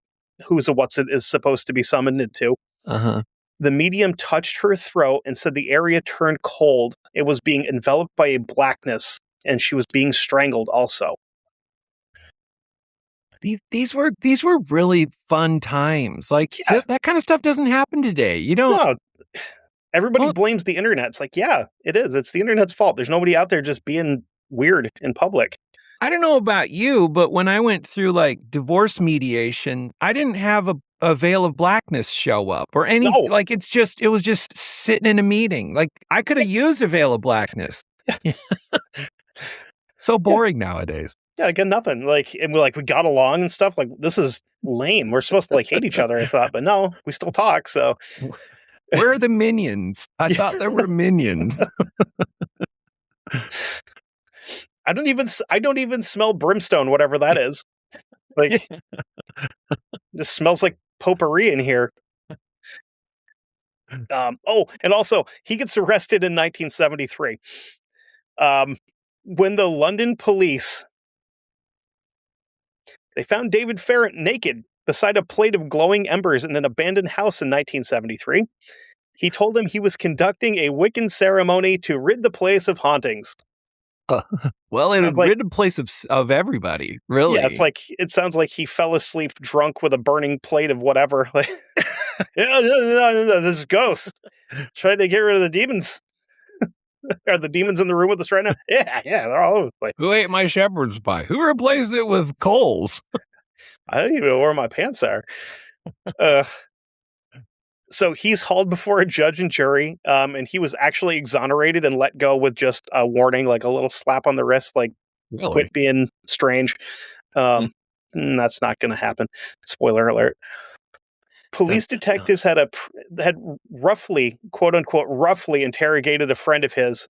who's a what's it is supposed to be summoned into. Uh-huh. The medium touched her throat and said the area turned cold. It was being enveloped by a blackness, and she was being strangled also. These were really fun times. Like Yeah. that kind of stuff doesn't happen today. You don't. No, everybody Well- blames the internet. It's like, yeah, it is. It's the internet's fault. There's nobody out there just being weird in public. I don't know about you, but when I went through like divorce mediation, I didn't have a veil of blackness show up or any. No. Like it was just sitting in a meeting. Like I could have used a veil of blackness. So boring nowadays. Yeah, I got nothing. Like, and we got along and stuff. Like, this is lame. We're supposed to hate each other, I thought, but no, we still talk. So, where are the minions? I thought there were minions. I don't even smell brimstone, whatever that is. Like, just smells like potpourri in here. And also, he gets arrested in 1973. When the London police, they found David Farrant naked beside a plate of glowing embers in an abandoned house in 1973. He told them he was conducting a Wiccan ceremony to rid the place of hauntings. Well, it rid the place of everybody, really. Yeah, it sounds like he fell asleep drunk with a burning plate of whatever. Like, no, there's ghosts. Trying to get rid of the demons. Are the demons in the room with us right now? Yeah, they're all over the place. Who ate my shepherd's pie? Who replaced it with coals? I don't even know where my pants are. So he's hauled before a judge and jury, and he was actually exonerated and let go with just a warning, like a little slap on the wrist, like, really? Quit being strange. That's not going to happen. Spoiler alert. Police detectives had roughly, quote unquote, roughly interrogated a friend of his.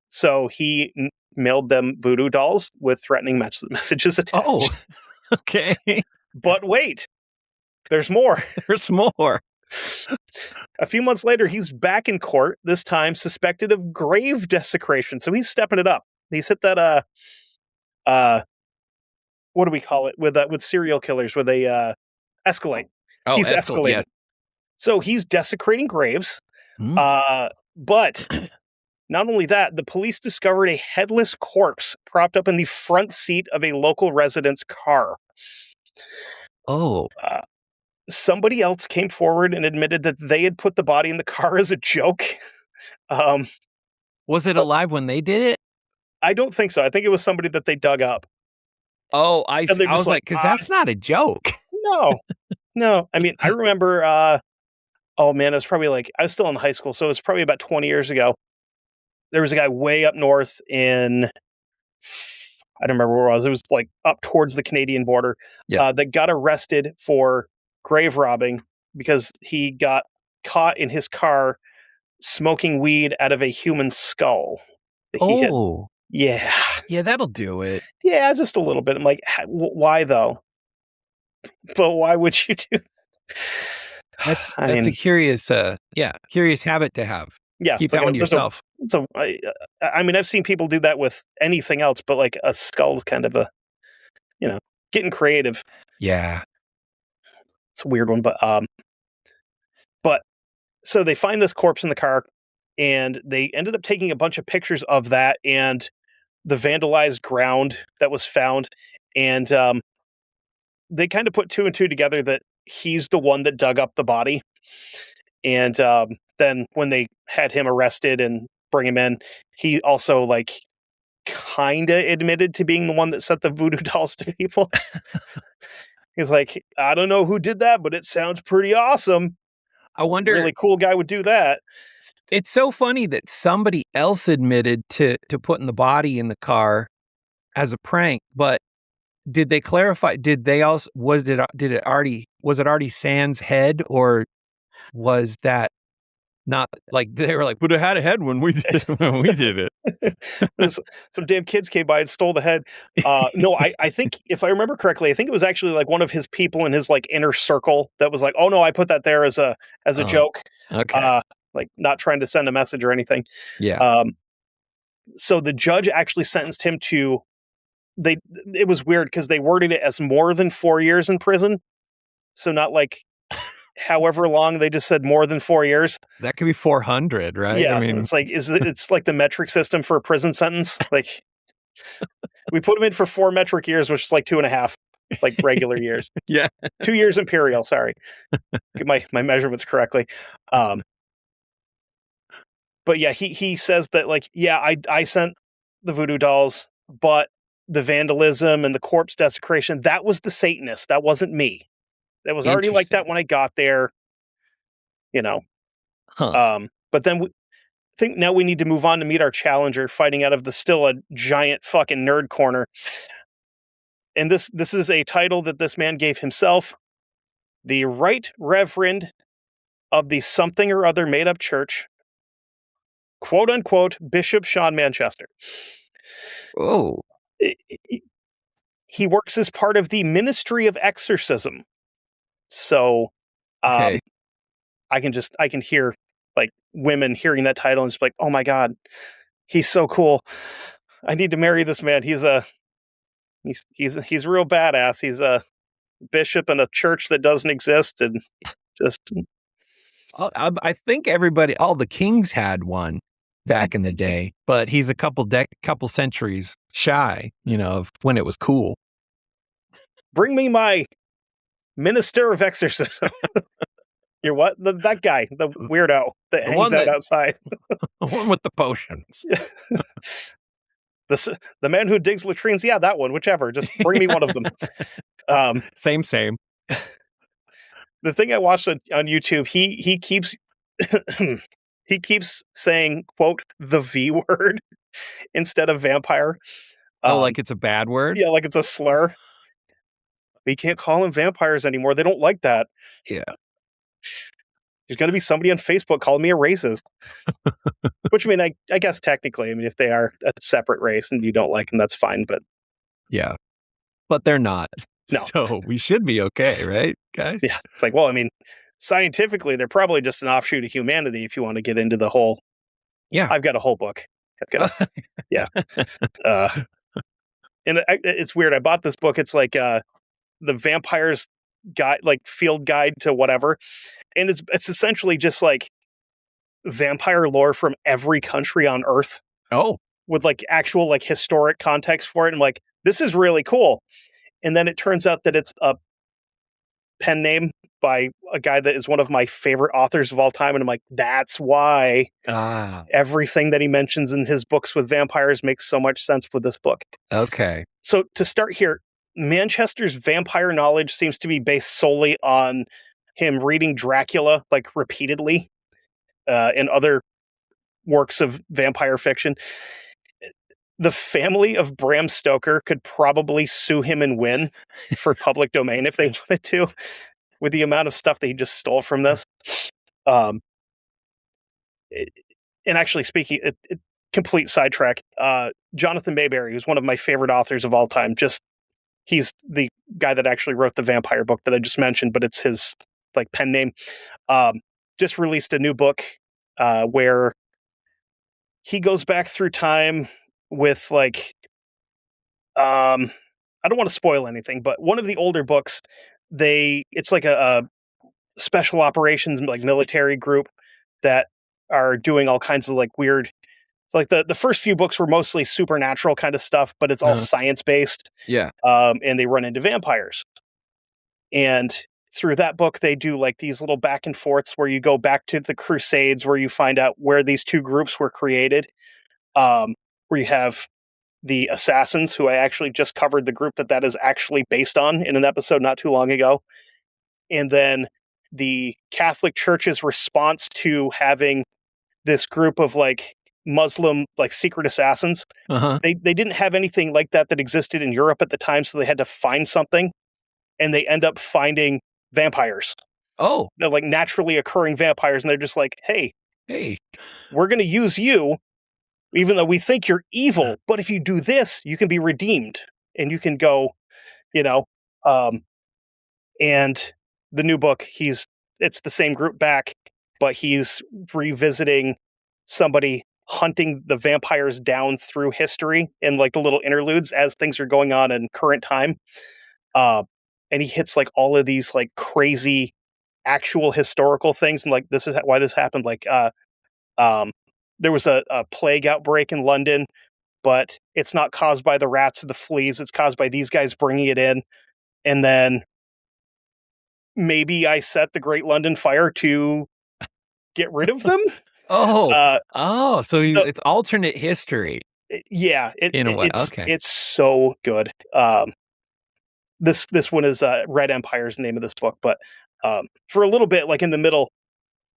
So he mailed them voodoo dolls with threatening messages attached. Oh, okay. But wait, there's more. There's more. A few months later, he's back in court, this time suspected of grave desecration. So he's stepping it up. He's hit that, what do we call it? With serial killers, where they escalate. Oh, he's escalating. Yeah. So he's desecrating graves. But not only that, the police discovered a headless corpse propped up in the front seat of a local resident's car. Oh. Somebody else came forward and admitted that they had put the body in the car as a joke. Was it alive when they did it? I don't think so. I think it was somebody that they dug up. Oh, I was like, because that's not a joke. No. I mean, I remember, it was probably I was still in high school, so it was probably about 20 years ago. There was a guy way up north I don't remember where it was. It was up towards the Canadian border that got arrested for grave robbing because he got caught in his car smoking weed out of a human skull. Oh. Yeah. Yeah, that'll do it. Yeah, just a little bit. I'm like, why though? But why would you do that? That's a curious habit to have. Yeah. Keep that one to yourself. I've seen people do that with anything else, but a skull is kind of getting creative. Yeah. It's a weird one, but so they find this corpse in the car, and they ended up taking a bunch of pictures of that and the vandalized ground that was found, and they kind of put two and two together that he's the one that dug up the body. And then when they had him arrested and bring him in, he also kind of admitted to being the one that sent the voodoo dolls to people. He's like, I don't know who did that, but it sounds pretty awesome. I wonder. A really cool guy would do that. It's so funny that somebody else admitted to putting the body in the car as a prank, but did they clarify? Did they also was it already Sans head, or was that not they were but it had a head when we did it? Some damn kids came by and stole the head. No, I think if I remember correctly, I think it was actually one of his people in his inner circle that was oh no, I put that there as a joke. Okay. Not trying to send a message or anything. Yeah. So the judge actually sentenced him to it was weird because they worded it as more than 4 years in prison. So not like however long, they just said more than 4 years. That could be 400, right? Yeah, I mean, it's like it's like the metric system for a prison sentence. Like we put him in for 4 metric years, which is like 2.5, like regular years. yeah. 2 years imperial. Sorry, get my measurements correctly. But yeah, he says that like, yeah, I sent the voodoo dolls, but the vandalism and the corpse desecration, that was the Satanist. That wasn't me. That was already like that Interesting. when I got there, you know. Huh. But then I think now we need to move on to meet our challenger, fighting out of the still a giant fucking nerd corner. And this is a title that this man gave himself, the Right Reverend of the something or other made up church, quote unquote, Bishop Sean Manchester. Oh, He works as part of the Ministry of Exorcism. So okay. I can hear like women hearing that title and just like, oh my God, he's so cool. I need to marry this man. He's a real badass. He's a bishop in a church that doesn't exist, and just I think all the kings had one back in the day, but he's a couple centuries shy, of when it was cool. bring me my minister of exorcism. You're what? That guy, the weirdo that The hangs one out outside. the one with the potions. The man who digs latrines. Yeah, that one. Whichever. Just bring me one of them. Same. The thing I watched on YouTube, he keeps he keeps saying, quote, the V word instead of vampire. Like it's a bad word? Yeah, like it's a slur. We can't call them vampires anymore. They don't like that. Yeah. There's going to be somebody on Facebook calling me a racist. Which, I mean, I guess technically, I mean, if they are a separate race and you don't like them, that's fine. But Yeah. But they're not. No. So we should be okay, right, guys? Yeah. It's like, well, I mean, scientifically, they're probably just an offshoot of humanity if you want to get into the whole. Yeah. I've got a whole book. Yeah. And it's weird. I bought this book. It's like the vampires guide, like field guide to whatever. And it's essentially just like vampire lore from every country on Earth. Oh. With like actual like historic context for it. And I'm like, this is really cool. And then it turns out that it's a pen name by a guy that is one of my favorite authors of all time. And I'm like, that's why everything that he mentions in his books with vampires makes so much sense with this book. Okay. So to start here, Manchester's vampire knowledge seems to be based solely on him reading Dracula like repeatedly and other works of vampire fiction. The family of Bram Stoker could probably sue him and win for public domain if they wanted to, with the amount of stuff that he just stole from this. And actually speaking, complete sidetrack, Jonathan Mayberry, who's one of my favorite authors of all time, he's the guy that actually wrote the vampire book that I just mentioned, but it's his like pen name, just released a new book where he goes back through time with like, I don't want to spoil anything, but one of the older books, it's like a special operations like military group that are doing all kinds of like weird. It's like the first few books were mostly supernatural kind of stuff, but it's all science based. Yeah. And they run into vampires. And through that book, they do like these little back and forths where you go back to the Crusades, where you find out where these two groups were created. Where you have the Assassins, who I actually just covered the group that is actually based on in an episode not too long ago. And then the Catholic Church's response to having this group of like Muslim, like secret assassins. They didn't have anything like that existed in Europe at the time, so they had to find something. And they end up finding vampires. Oh. They're like naturally occurring vampires. And they're just like, hey, we're going to use you, even though we think you're evil. But if you do this, you can be redeemed and you can go, and the new book, it's the same group back, but he's revisiting somebody hunting the vampires down through history in like the little interludes as things are going on in current time. And he hits like all of these like crazy actual historical things, and like this is why this happened. Like um, there was a plague outbreak in London, but it's not caused by the rats or the fleas. It's caused by these guys bringing it in, and then maybe I set the Great London Fire to get rid of them. So The, it's alternate history yeah, in a way. it's Okay. it's so good. This one is Red Empire's the name of this book, but for a little bit, like in the middle,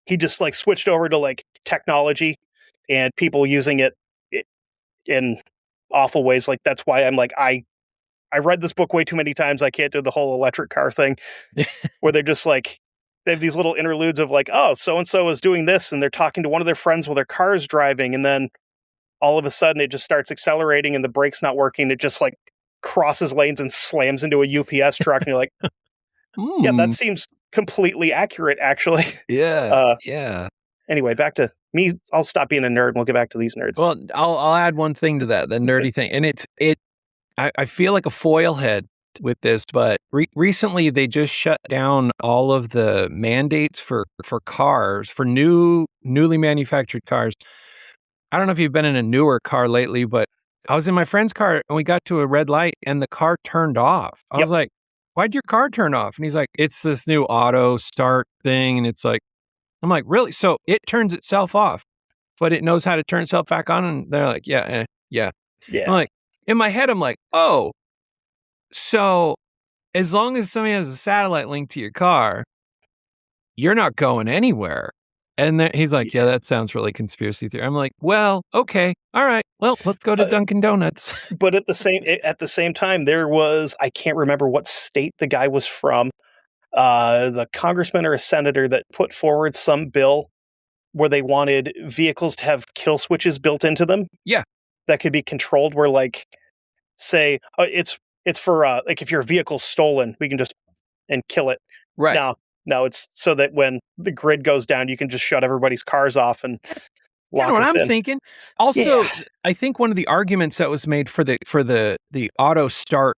he just like switched over to like technology and people using it in awful ways. Like that's why I'm like I read this book way too many times. I can't do the whole electric car thing where they're just like they have these little interludes of like, oh, so and so is doing this, and they're talking to one of their friends while their car is driving, and then all of a sudden it just starts accelerating and the brake's not working. It just like crosses lanes and slams into a UPS truck, and you're like, yeah, that seems completely accurate, actually. Yeah. Anyway, back to me. I'll stop being a nerd and we'll get back to these nerds. Well, I'll add one thing to that, the nerdy thing. And I feel like a foil head with this, but recently they just shut down all of the mandates for cars, for newly manufactured cars. I don't know if you've been in a newer car lately, but I was in my friend's car and we got to a red light and the car turned off. I was like, why'd your car turn off? And he's like, it's this new auto start thing. And it's like, I'm like, really? So it turns itself off, but it knows how to turn itself back on. And they're like, yeah. I'm like, in my head, I'm like, oh, so as long as somebody has a satellite link to your car, you're not going anywhere. And then he's like, yeah, that sounds really conspiracy theory. I'm like, well, okay. All right. Well, let's go to Dunkin' Donuts. But at the same time, there was, I can't remember what state the guy was from, the congressman or a senator that put forward some bill where they wanted vehicles to have kill switches built into them. Yeah. That could be controlled where like, say, it's for like if your vehicle's stolen, we can just and kill it. Right. No, it's so that when the grid goes down, you can just shut everybody's cars off and lock what us I'm in. thinking. Also, I think one of the arguments that was made for the auto start,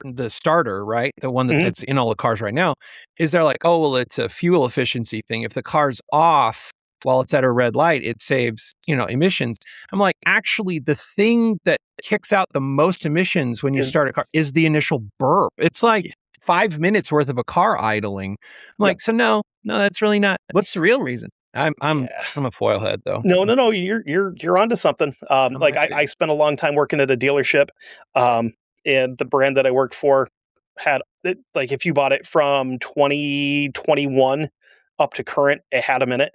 the starter, right, the one that's in all the cars right now, is they're like, oh well, it's a fuel efficiency thing. If the car's off while it's at a red light, it saves emissions. I'm like, actually, the thing that kicks out the most emissions when you start a car is the initial burp. It's like 5 minutes worth of a car idling. I'm like, so no, that's really not. What's the real reason? I'm a foil head though. No. You're onto something. Like I spent a long time working at a dealership, and the brand that I worked for had it, like if you bought it from 2021 up to current, it had them in it.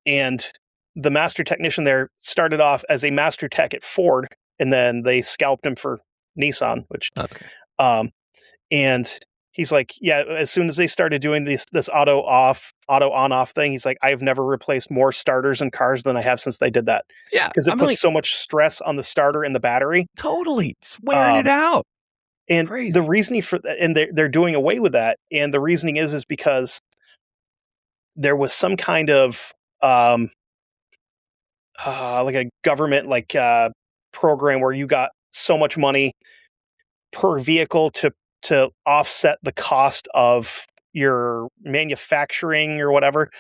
And the master technician there started off as a master tech at Ford, and then they scalped him for Nissan, which and he's like, yeah, as soon as they started doing this auto on off thing, he's like, I've never replaced more starters in cars than I have since they did that. Yeah. Because it puts so much stress on the starter and the battery. Totally. It's wearing it out. And crazy. The reasoning for that, and they're doing away with that. And the reasoning is because there was some kind of like a government program where you got so much money per vehicle to offset the cost of your manufacturing or whatever.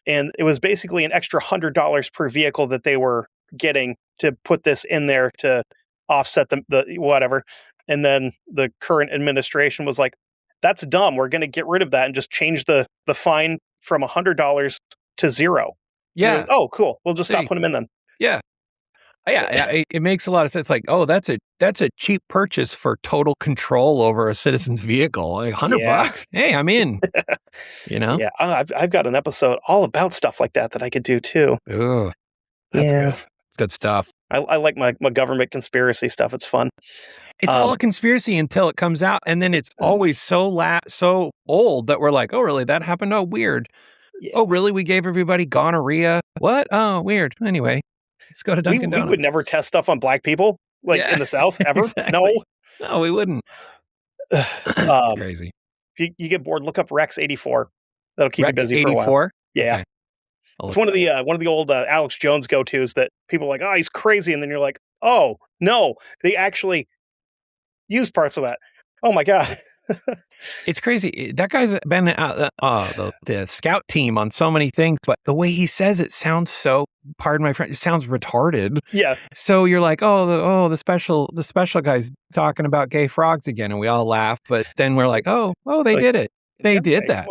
And it was basically an extra $100 per vehicle that they were getting to put this in there to offset the whatever. And then the current administration was like, that's dumb. We're going to get rid of that and just change the fine from $100 to $0. Yeah. Like, oh, cool. We'll just stop putting them in then. Yeah. Yeah, it makes a lot of sense. Like, oh, that's a cheap purchase for total control over a citizen's vehicle. Like $100. Hey, I'm in. Yeah, I've got an episode all about stuff like that I could do too. Ooh, that's good stuff. I like my government conspiracy stuff. It's fun. It's all a conspiracy until it comes out, and then it's always so old that we're like, oh, really? That happened? Oh, weird. Yeah. Oh, really? We gave everybody gonorrhea? What? Oh, weird. Anyway. Let's go to Dunkin' Donuts. We would never test stuff on black people, in the South, ever. Exactly. No, we wouldn't. That's crazy. If you get bored, look up Rex 84. That'll keep Rex you busy 84? for a while. Yeah. Okay. It's one of the old Alex Jones go-tos that people are like, oh, he's crazy. And then you're like, oh, no, they actually use parts of that. Oh, my God. It's crazy. That guy's been the scout team on so many things, but the way he says it sounds so, pardon my French, it sounds retarded. Yeah. So you're like, the special guy's talking about gay frogs again, and we all laugh. But then we're like, they did it. They did that.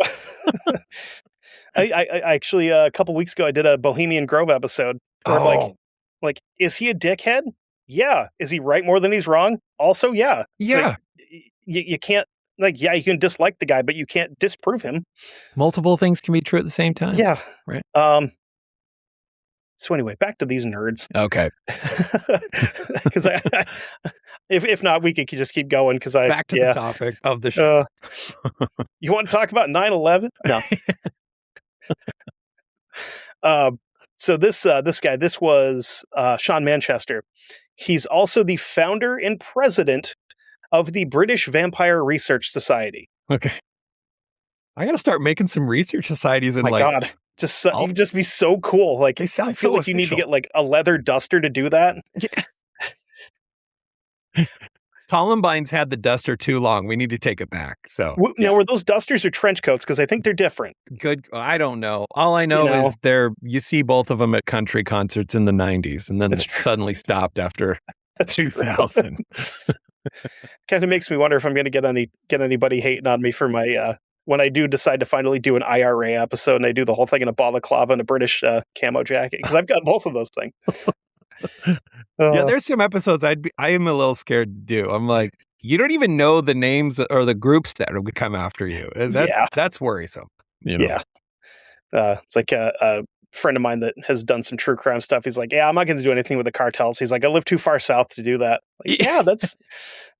I actually a couple weeks ago I did a Bohemian Grove episode where I'm like, is he a dickhead? Yeah. Is he right more than he's wrong? Also, yeah. Yeah. Like, you can't, like, yeah, you can dislike the guy, but you can't disprove him. Multiple things can be true at the same time. Yeah. Right. So anyway, back to these nerds. Okay. Because if not, we could just keep going. Because back to the topic of the show. You want to talk about 9/11? No. So this guy, this was Sean Manchester. He's also the founder and president of the British Vampire Research Society. Okay. I got to start making some research societies. And my God, you'd just be so cool. Like, I feel like you need to get like a leather duster to do that. Yeah. Columbine's had the duster too long. We need to take it back. So now, were those dusters or trench coats? Because I think they're different. Good. I don't know. All I know is you see both of them at country concerts in the 90s, and then it suddenly stopped after 2000. Kind of makes me wonder if I'm going to get anybody hating on me for my when I do decide to finally do an IRA episode and I do the whole thing in a balaclava and a British camo jacket, because I've got both of those things. Yeah, there's some episodes I am a little scared to do. I'm like, you don't even know the names or the groups that would come after you. That's worrisome. You know? Yeah. It's like a friend of mine that has done some true crime stuff. He's like, yeah, I'm not going to do anything with the cartels. He's like, I live too far south to do that. Like, yeah, it's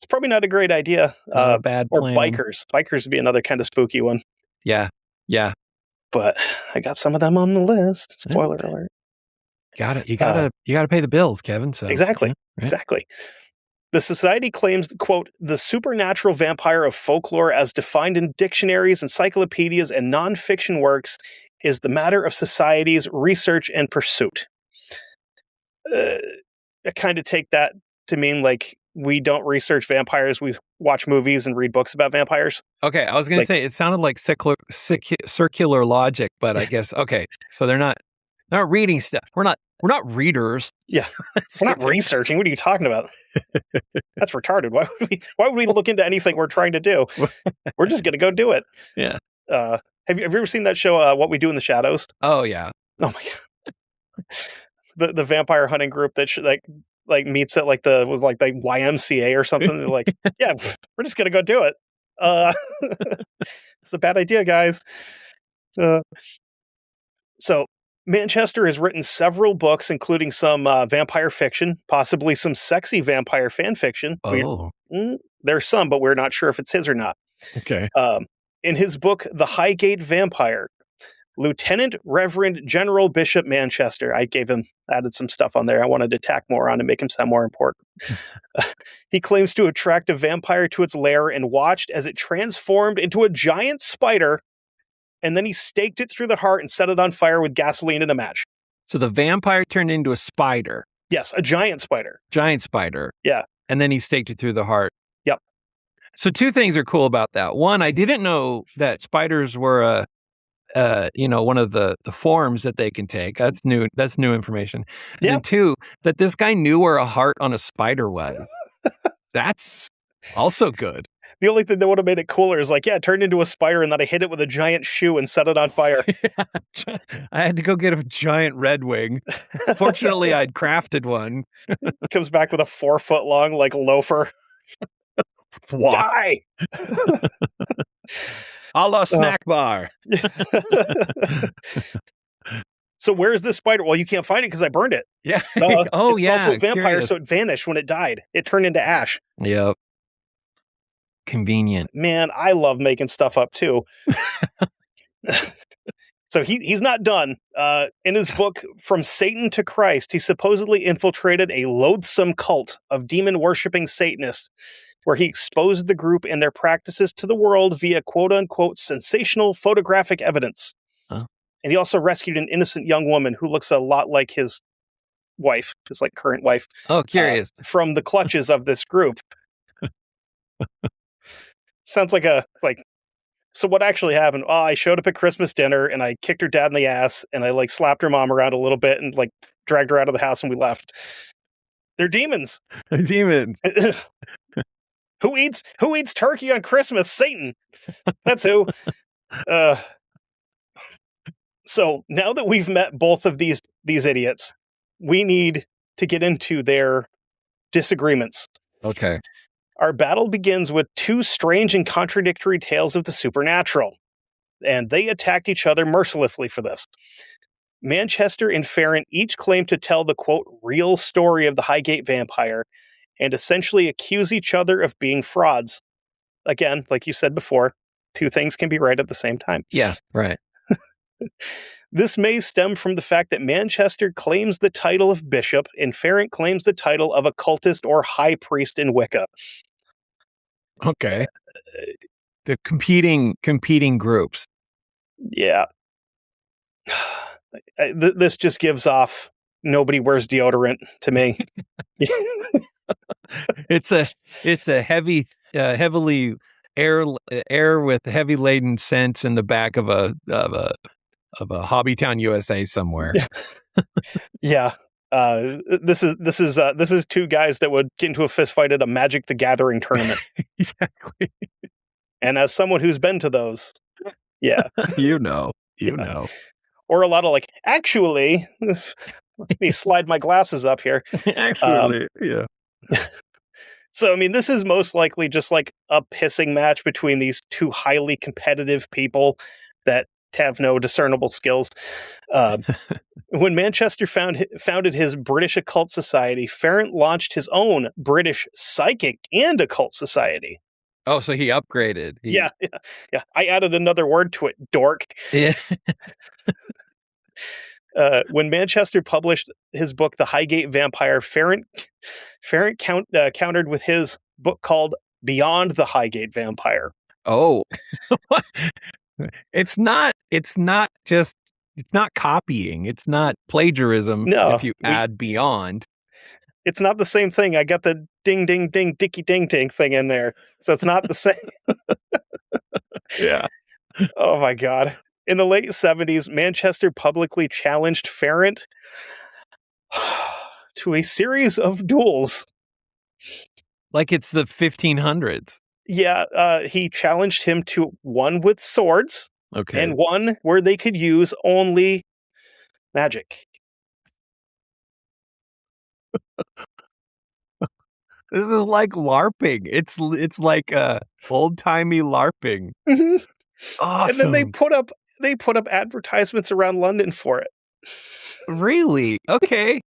probably not a great idea. A bad plan. Or bikers. Bikers would be another kind of spooky one. Yeah. Yeah. But I got some of them on the list. Spoiler alert. Got it. You gotta pay the bills, Kevin. So exactly. Right? Exactly. The society claims, quote, the supernatural vampire of folklore as defined in dictionaries, encyclopedias, and nonfiction works is the matter of society's research and pursuit. I kind of take that to mean like we don't research vampires. We watch movies and read books about vampires. Okay. I was going to say it sounded like circular logic, but I guess, okay. So they're not reading stuff. We're not readers. Yeah. We're not researching. What are you talking about? That's retarded. Why would we look into anything we're trying to do? We're just going to go do it. Yeah. Have you ever seen that show, What We Do in the Shadows? Oh, yeah. Oh, my God. The vampire hunting group that like meets at like the YMCA or something. They're like, yeah, we're just going to go do it. It's a bad idea, guys. So Manchester has written several books, including some vampire fiction, possibly some sexy vampire fan fiction. Oh. There's some, but we're not sure if it's his or not. Okay. In his book, The Highgate Vampire, Lieutenant Reverend General Bishop Manchester, added some stuff on there. I wanted to tack more on to make him sound more important. He claims to attract a vampire to its lair and watched as it transformed into a giant spider, and then he staked it through the heart and set it on fire with gasoline and a match. So the vampire turned into a spider. Yes, a giant spider. Giant spider. Yeah. And then he staked it through the heart. Yep. So two things are cool about that. One, I didn't know that spiders were one of the forms that they can take. That's new information. And then two, that this guy knew where a heart on a spider was. That's also good. The only thing that would have made it cooler is like, it turned into a spider and then I hit it with a giant shoe and set it on fire. I had to go get a giant red wing. Fortunately, I'd crafted one. Comes back with a 4-foot long like loafer. Die! A la snack bar. So where's this spider? Well, you can't find it because I burned it. Yeah. It's also a vampire, so it vanished when it died. It turned into ash. Yep. Convenient. Man, I love making stuff up too. So he's not done. In his book, From Satan to Christ, he supposedly infiltrated a loathsome cult of demon-worshipping Satanists, where he exposed the group and their practices to the world via quote-unquote sensational photographic evidence. Huh? And he also rescued an innocent young woman who looks a lot like his wife, his like current wife, Oh, curious. from the clutches of this group. Sounds like so what actually happened? Oh, I showed up at Christmas dinner and I kicked her dad in the ass and I like slapped her mom around a little bit and like dragged her out of the house and we left. They're demons. Demons. Who eats turkey on Christmas? Satan. That's who. So now that we've met both of these idiots, we need to get into their disagreements. Okay. Our battle begins with two strange and contradictory tales of the supernatural, and they attacked each other mercilessly for this. Manchester and Farron each claim to tell the, quote, real story of the Highgate Vampire and essentially accuse each other of being frauds. Again, like you said before, two things can be right at the same time. Yeah, right. This may stem from the fact that Manchester claims the title of bishop and Farron claims the title of occultist or high priest in Wicca. Okay. The competing groups. Yeah. This just gives off nobody wears deodorant to me. It's a heavy, heavily air with heavy laden scents in the back of a Hobbytown, USA somewhere. Yeah. This is two guys that would get into a fist fight at a Magic the Gathering tournament. Exactly. And as someone who's been to those, yeah. You know. Or a lot of like, actually, let me slide my glasses up here. Actually, yeah. So, I mean, this is most likely just like a pissing match between these two highly competitive people that have no discernible skills. When Manchester founded his British Occult Society, Farron launched his own British Psychic and Occult Society. Oh, so he upgraded. Yeah. I added another word to it, dork. Yeah. When Manchester published his book, The Highgate Vampire, Farron countered with his book called Beyond the Highgate Vampire. Oh, it's not copying. It's not plagiarism. No, if you add beyond, it's not the same thing. I got the ding, ding, ding, dicky, ding, ding thing in there. So it's not the same. Yeah. Oh my God. In the late 70s, Manchester publicly challenged Farron to a series of duels. Like it's the 1500s. Yeah, he challenged him to one with swords, okay, and one where they could use only magic. This is like LARPing. It's like old timey LARPing. Mm-hmm. Awesome. And then they put up advertisements around London for it. Really? Okay.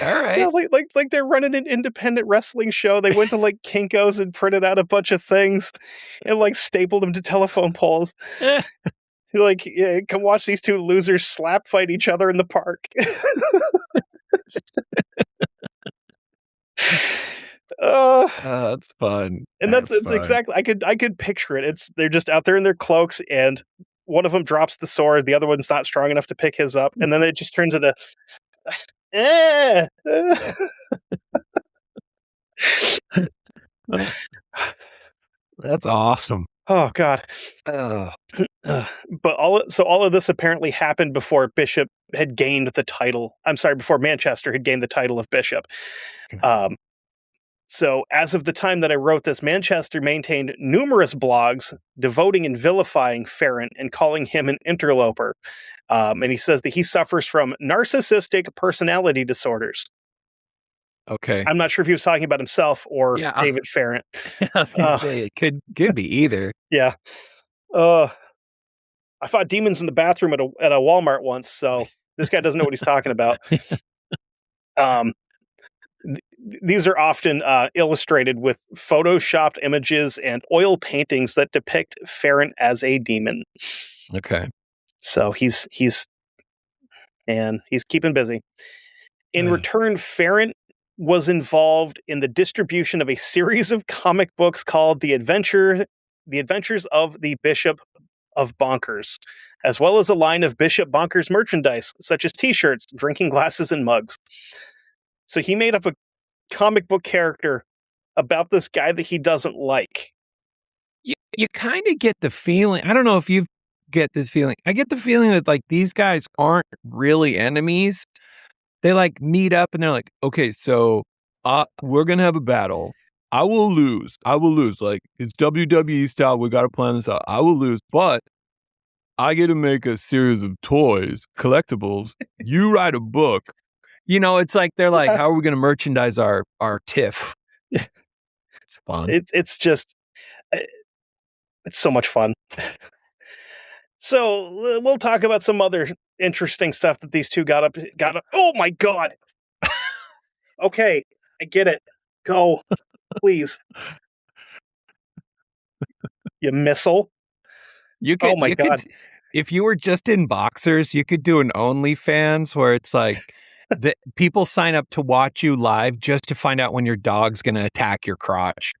All right. Yeah, like they're running an independent wrestling show. They went to like Kinko's and printed out a bunch of things and like stapled them to telephone poles. You're like, yeah, come watch these two losers slap fight each other in the park. That's fun. And it's fun. Exactly. I could picture it. They're just out there in their cloaks, and one of them drops the sword, the other one's not strong enough to pick his up, and then it just turns into That's awesome. Oh God. But all of this apparently happened before Bishop had gained the title. I'm sorry, before Manchester had gained the title of Bishop. So as of the time that I wrote this, Manchester maintained numerous blogs devoting and vilifying Farron and calling him an interloper. And he says that he suffers from narcissistic personality disorders. Okay. I'm not sure if he was talking about himself or David Farron. I was going to say, it could be either. Yeah. I fought demons in the bathroom at a Walmart once, so this guy doesn't know what he's talking about. These are often illustrated with photoshopped images and oil paintings that depict Farron as a demon. Okay. So he's keeping busy. In return, Farron was involved in the distribution of a series of comic books called The Adventures of the Bishop of Bonkers, as well as a line of Bishop Bonkers merchandise, such as t-shirts, drinking glasses, and mugs. So he made up a comic book character about this guy that he doesn't like. You kind of get the feeling, I don't know if you get this feeling. I get the feeling that like these guys aren't really enemies. They like meet up and they're like, okay, so we're going to have a battle. I will lose. Like it's WWE style. We got to plan this out. I will lose, but I get to make a series of toys, collectibles. You write a book. You know, it's like they're like, how are we going to merchandise our TIFF? Yeah. It's fun. It's just, it's so much fun. So we'll talk about some other interesting stuff that these two got up. Oh my God. Okay, I get it. Go, please. You missile. Oh my God. If you were just in boxers, you could do an OnlyFans where it's like the people sign up to watch you live just to find out when your dog's going to attack your crotch.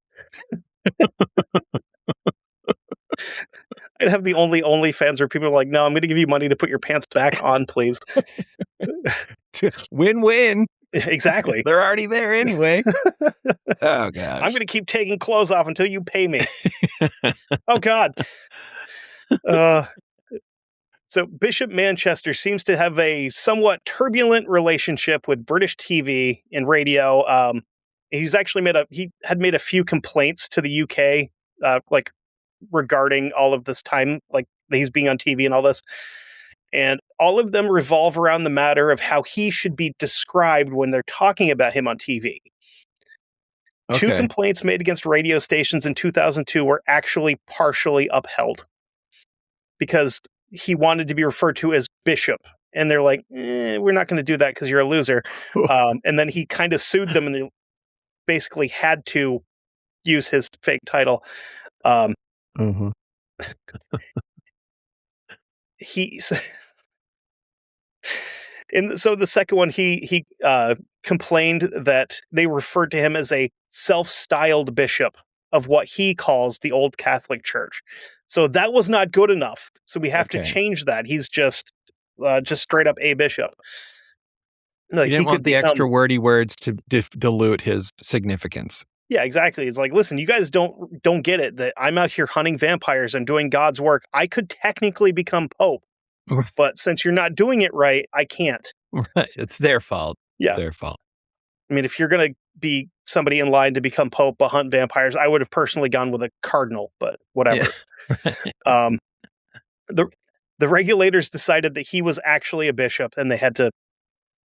I'd have the only OnlyFans where people are like, no, I'm going to give you money to put your pants back on, please. Win-win. Exactly. They're already there anyway. Oh, gosh. I'm going to keep taking clothes off until you pay me. Oh, God. So Bishop Manchester seems to have a somewhat turbulent relationship with British TV and radio. He's actually he had made a few complaints to the UK, like regarding all of this time, like he's being on TV and all this. And all of them revolve around the matter of how he should be described when they're talking about him on TV. Okay. 2 complaints made against radio stations in 2002 were actually partially upheld because he wanted to be referred to as Bishop. And they're like, we're not going to do that because you're a loser. And then he kind of sued them and they basically had to use his fake title. So the second one, he complained that they referred to him as a self-styled bishop of what he calls the old Catholic Church. So that was not good enough. So we have to change that. He's just straight up a bishop. Like, he didn't want the extra wordy words to dilute his significance. Yeah, exactly. It's like, listen, you guys don't get it that I'm out here hunting vampires and doing God's work. I could technically become Pope, but since you're not doing it right, I can't. Right. It's their fault. Yeah. It's their fault. I mean, if you're going to be somebody in line to become Pope but hunt vampires, I would have personally gone with a cardinal, but whatever. Yeah. The regulators decided that he was actually a bishop and they had to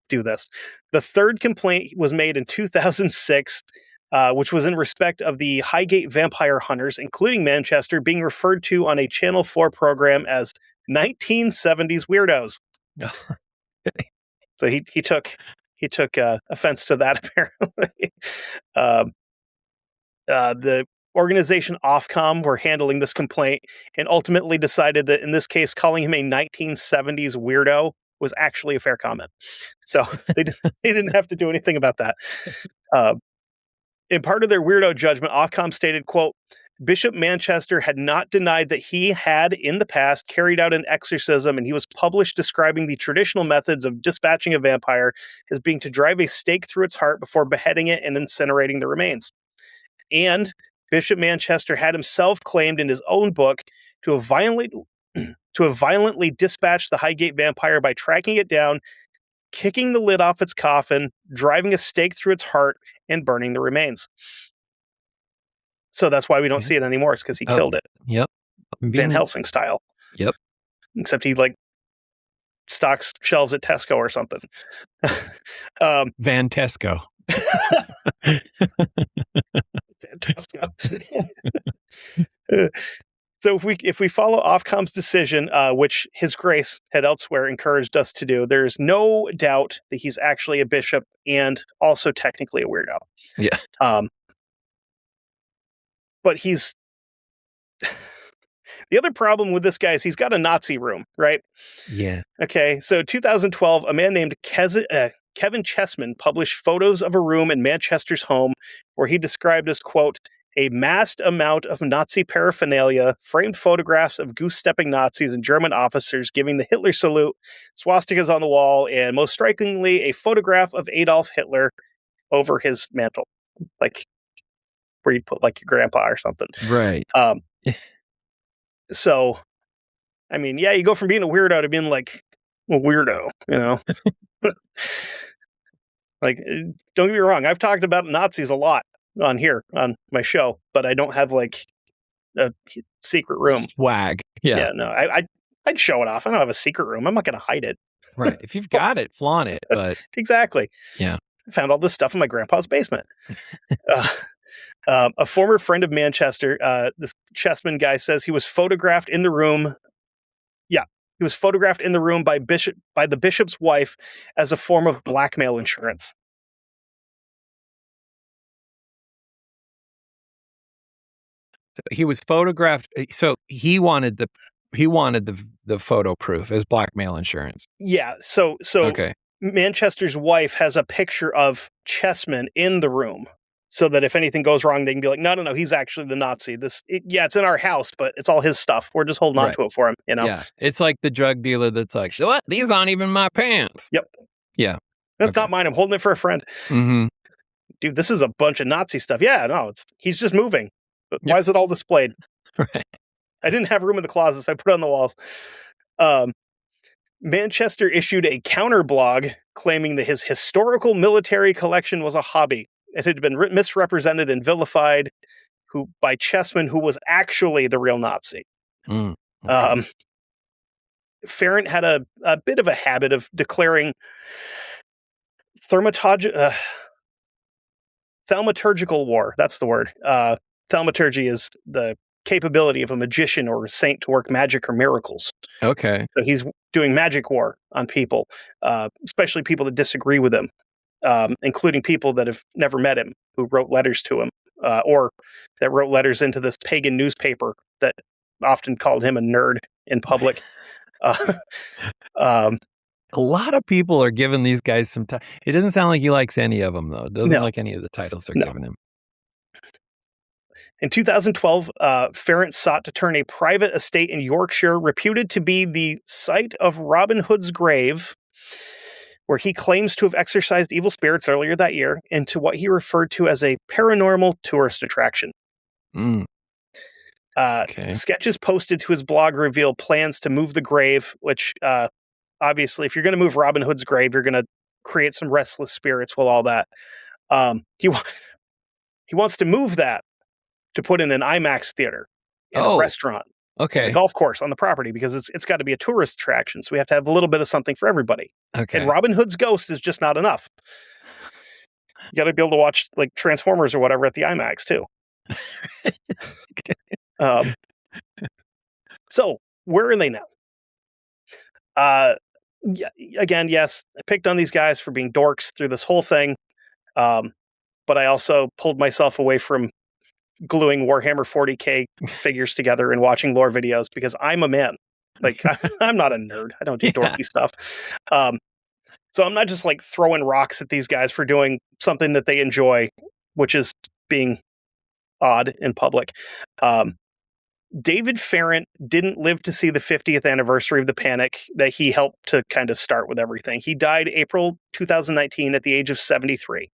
do this. The third complaint was made in 2006, which was in respect of the Highgate Vampire hunters, including Manchester, being referred to on a Channel 4 program as 1970s weirdos. So he took offense to that, apparently. The organization Ofcom were handling this complaint and ultimately decided that in this case, calling him a 1970s weirdo was actually a fair comment. So they didn't have to do anything about that. In part of their weirdo judgment, Ofcom stated, quote, Bishop Manchester had not denied that he had in the past carried out an exorcism, and he was published describing the traditional methods of dispatching a vampire as being to drive a stake through its heart before beheading it and incinerating the remains. And Bishop Manchester had himself claimed in his own book to have violently dispatched the Highgate Vampire by tracking it down, kicking the lid off its coffin, driving a stake through its heart, and burning the remains. So that's why we don't see it anymore. It's because he killed it. Yep. Van Helsing style. Yep. Except he stocks shelves at Tesco or something. Van Tesco. So if we follow Ofcom's decision, which His Grace had elsewhere encouraged us to do, there's no doubt that he's actually a bishop and also technically a weirdo. Yeah. But he's the other problem with this guy is he's got a Nazi room, right? Yeah. Okay. So 2012, a man named Kevin Chessman published photos of a room in Manchester's home where he described as, quote, a massed amount of Nazi paraphernalia, framed photographs of goose-stepping Nazis and German officers giving the Hitler salute, swastikas on the wall, and most strikingly, a photograph of Adolf Hitler over his mantle, like where you put like your grandpa or something. Right. So, I mean, yeah, you go from being a weirdo to being like a weirdo, you know? Like, don't get me wrong, I've talked about Nazis a lot on here on my show, but I don't have like a secret room. Swag. Yeah. No, I'd show it off. I don't have a secret room. I'm not going to hide it. Right. If you've got it, flaunt it. But exactly. Yeah. I found all this stuff in my grandpa's basement. A former friend of Manchester, this chessman guy, says he was photographed in the room. Yeah, he was photographed in the room by the bishop's wife as a form of blackmail insurance. He was photographed. So he wanted the photo proof as blackmail insurance. Yeah. So Okay. Manchester's wife has a picture of Chessman in the room, so that if anything goes wrong, they can be like, no, he's actually the Nazi. It's in our house, but it's all his stuff. We're just holding on to it for him, you know? Yeah. It's like the drug dealer that's like, so what? These aren't even my pants. Yep. Yeah. That's not mine. I'm holding it for a friend. Mm-hmm. Dude, this is a bunch of Nazi stuff. Yeah, no, he's just moving. But why is it all displayed? Right. I didn't have room in the closet, so I put it on the walls. Manchester issued a counter blog claiming that his historical military collection was a hobby. It had been misrepresented and vilified by Chessman, who was actually the real Nazi. Mm, okay. Ferrant had a bit of a habit of declaring thaumaturgical war. That's the word. Thaumaturgy is the capability of a magician or a saint to work magic or miracles. Okay. So he's doing magic war on people, especially people that disagree with him, including people that have never met him, who wrote letters to him, or that wrote letters into this pagan newspaper that often called him a nerd in public. A lot of people are giving these guys some time. It doesn't sound like he likes any of them, though. It doesn't like any of the titles they're giving him. In 2012, Ferrant sought to turn a private estate in Yorkshire, reputed to be the site of Robin Hood's grave, where he claims to have exorcised evil spirits earlier that year, into what he referred to as a paranormal tourist attraction. Sketches posted to his blog reveal plans to move the grave, which obviously, if you're going to move Robin Hood's grave, you're going to create some restless spirits with all that. He wants to move that to put in an IMAX theater and a restaurant, and a golf course on the property, because it's got to be a tourist attraction. So we have to have a little bit of something for everybody. Okay. And Robin Hood's ghost is just not enough. You got to be able to watch like Transformers or whatever at the IMAX too. So where are they now? Again, yes, I picked on these guys for being dorks through this whole thing. But I also pulled myself away from gluing Warhammer 40K figures together and watching lore videos, because I'm a man. Like, I'm not a nerd. I don't do dorky stuff. So I'm not just like throwing rocks at these guys for doing something that they enjoy, which is being odd in public. David Ferrant didn't live to see the 50th anniversary of the panic that he helped to kind of start with everything. He died April 2019 at the age of 73.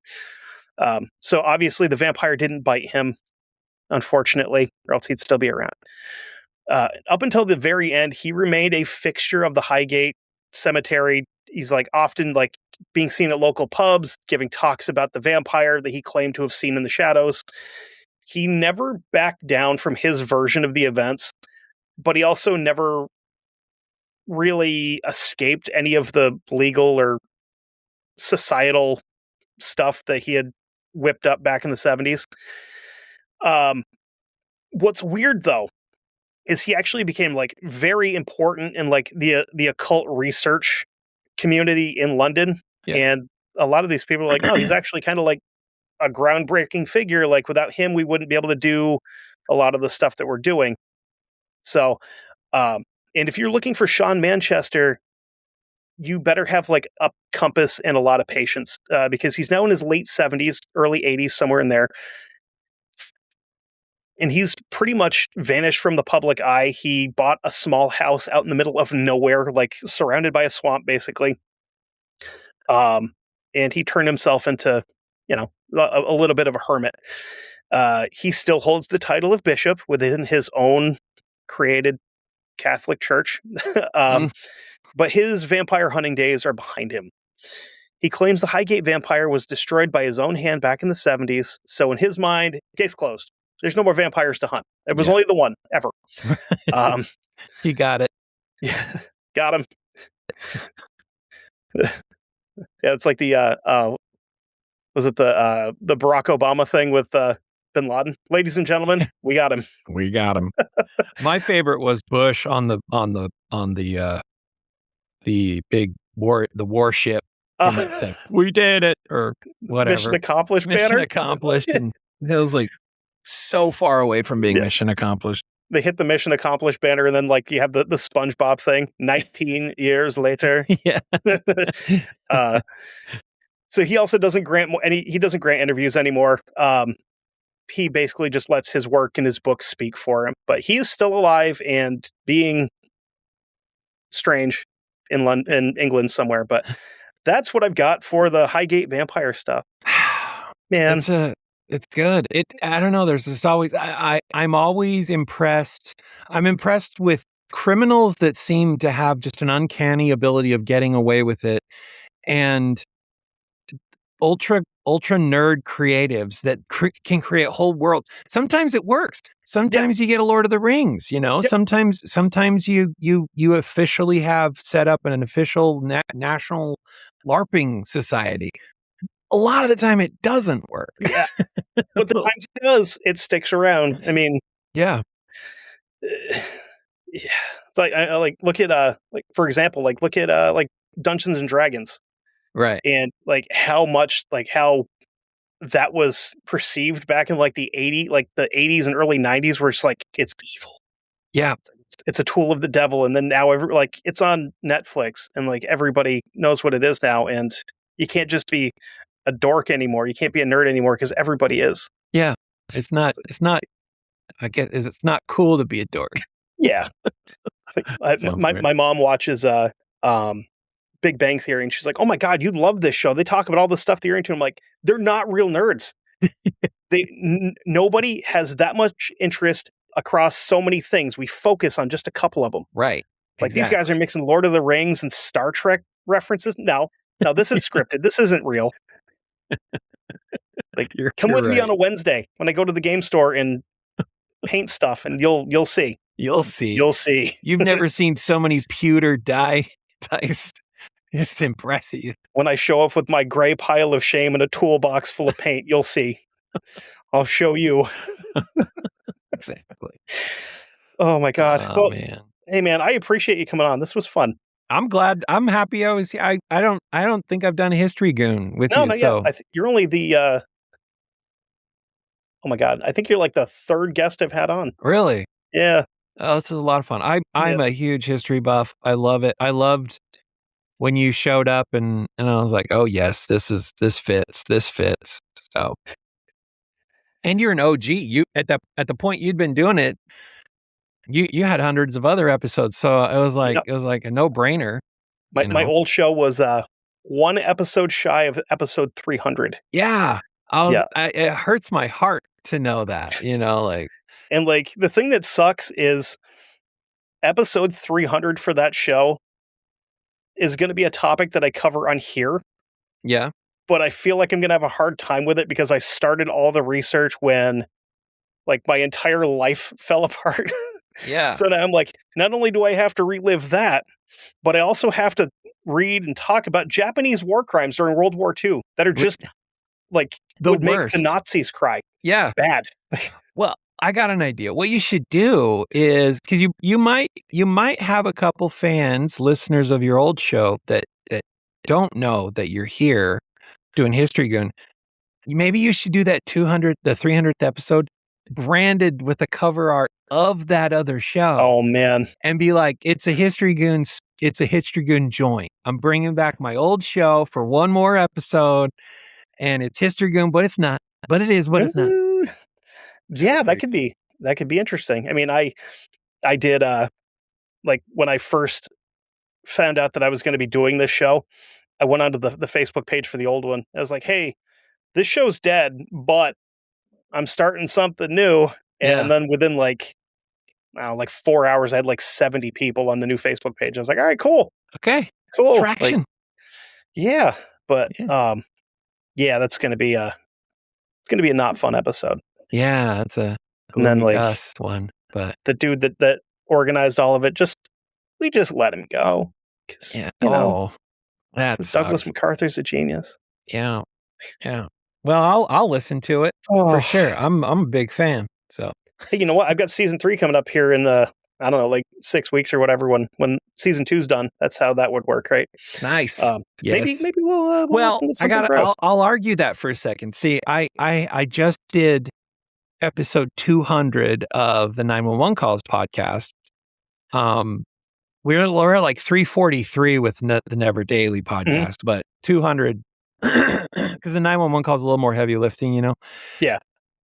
So obviously the vampire didn't bite him, unfortunately, or else he'd still be around. Up until the very end, he remained a fixture of the Highgate Cemetery. He's like often like being seen at local pubs, giving talks about the vampire that he claimed to have seen in the shadows. He never backed down from his version of the events, but he also never really escaped any of the legal or societal stuff that he had whipped up back in the 70s. What's weird though is he actually became like very important in like the occult research community in London. And a lot of these people are like, no, he's actually kind of like a groundbreaking figure. Like without him, we wouldn't be able to do a lot of the stuff that we're doing. So, and if you're looking for Sean Manchester, you better have like a compass and a lot of patience, because he's now in his late 70s, early 80s, somewhere in there. and he's pretty much vanished from the public eye. He bought a small house out in the middle of nowhere, like surrounded by a swamp, basically. And he turned himself into, a little bit of a hermit. He still holds the title of bishop within his own created Catholic church. But his vampire hunting days are behind him. He claims the Highgate Vampire was destroyed by his own hand back in the 70s. So in his mind, case closed. There's no more vampires to hunt. It was only the one ever. You got it. Yeah, got him. Yeah, it's like the was it the Barack Obama thing with Bin Laden? Ladies and gentlemen, we got him. We got him. My favorite was Bush on the big warship. We did it, or whatever. Mission accomplished Mission banner. accomplished, and it was like so far away from being mission accomplished. They hit the mission accomplished banner, and then like you have the SpongeBob thing. 19 years later. Yeah. So he also doesn't grant he doesn't grant interviews anymore. He basically just lets his work and his books speak for him. But he is still alive and being strange in England somewhere. But that's what I've got for the Highgate Vampire stuff. Man, it's good. I don't know. There's just always I'm always impressed. I'm impressed with criminals that seem to have just an uncanny ability of getting away with it, and ultra nerd creatives that can create whole worlds. Sometimes it works. Sometimes you get a Lord of the Rings, Yep. Sometimes you officially have set up an official national LARPing society. A lot of the time it doesn't work. Yeah. But the times it does, it sticks around. I mean, yeah. It's like look at for example, look at Dungeons and Dragons. Right. And how that was perceived back in the 80s and early 90s, where it's like it's evil. Yeah. It's a tool of the devil, and then now it's on Netflix, and everybody knows what it is now, and you can't just be a dork anymore. You can't be a nerd anymore because everybody is. Yeah. It's not cool to be a dork. Yeah. My mom watches Big Bang Theory, and she's like, "Oh my God, you'd love this show. They talk about all the stuff that you're into." I'm like, they're not real nerds. Nobody has that much interest across so many things. We focus on just a couple of them. Right. These guys are mixing Lord of the Rings and Star Trek references. No, this is scripted. This isn't real. Come with me on a Wednesday when I go to the game store and paint stuff, and you'll see. You'll see. You'll see. You've never seen so many pewter dice. It's impressive. When I show up with my gray pile of shame and a toolbox full of paint, you'll see. I'll show you. Exactly. Oh my God. Oh, man. Hey man, I appreciate you coming on. This was fun. I'm glad. I'm happy I was here. I don't think I've done a history goon with you. So you're only the oh my God. I think you're like the third guest I've had on. Really? Yeah. Oh, this is a lot of fun. I'm a huge history buff. I love it. I loved when you showed up, and I was like, oh yes, this fits. So, and you're an OG. You at the point you'd been doing it, you had hundreds of other episodes. So it was like a no brainer. My old show was one episode shy of episode 300. Yeah, it hurts my heart to know that. And the thing that sucks is episode 300 for that show is going to be a topic that I cover on here. Yeah. But I feel like I'm going to have a hard time with it because I started all the research when my entire life fell apart. Yeah. So now I'm like, not only do I have to relive that, but I also have to read and talk about Japanese war crimes during World War II that are just would make the Nazis cry. Yeah. Bad. Well, I got an idea. What you should do is, because you might have a couple fans, listeners of your old show that don't know that you're here doing History Goon. Maybe you should do that the 300th episode branded with the cover art of that other show. Oh man. And be like, it's a History Goon joint. I'm bringing back my old show for one more episode, and it's History Goon, but it's not. But it is, but it's not. Yeah, that could be that could be interesting. I mean, I did like when I first found out that I was going to be doing this show, I went onto the Facebook page for the old one. I was like, hey, this show's dead, but I'm starting something new. And Yeah. then within like 4 hours, I had like 70 people on the new Facebook page. I was like, all right, cool. Okay. Cool. Like, Traction. yeah. But Yeah. yeah, that's gonna be a not fun episode. Yeah, that's a And then Louis like Us one, but the dude that organized all of it, we just let him go. Because yeah. Oh, that Douglas sucks. MacArthur's a genius. Yeah. Yeah. Well, I'll listen to it for Oh, sure. I'm a big fan. So hey, you know what? I've got season 3 coming up here in I don't know, like 6 weeks or whatever when season 2's done. That's how that would work, right? nice. Maybe Yes. we'll look Well, into something gross. I'll argue that for a second. See, I just did episode 200 of the 911 Calls podcast. We're at like 343 with the NeverDaily Mhm. podcast, but 200 because the 911 call is a little more heavy lifting, you know? Yeah.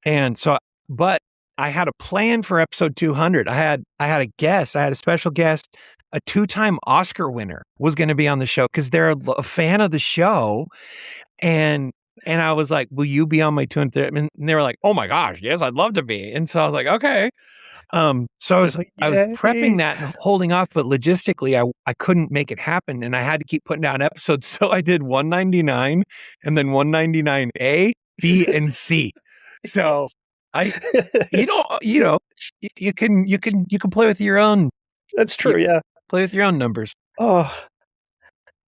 And so, but I had a plan for episode 200. I had a guest, I had a special guest, a 2-time Oscar winner was going to be on the show because they're a fan of the show. And I was like, will you be on my 200? And they were like, oh my gosh, yes, I'd love to be. And so I was like, okay. So Like, I was prepping yay. that and holding off, but logistically I couldn't make it happen and I had to keep putting down episodes. So I did 199 and then 199A, B, and C. So I you know, you can play with your own That's true, yeah. play with your own numbers. Oh.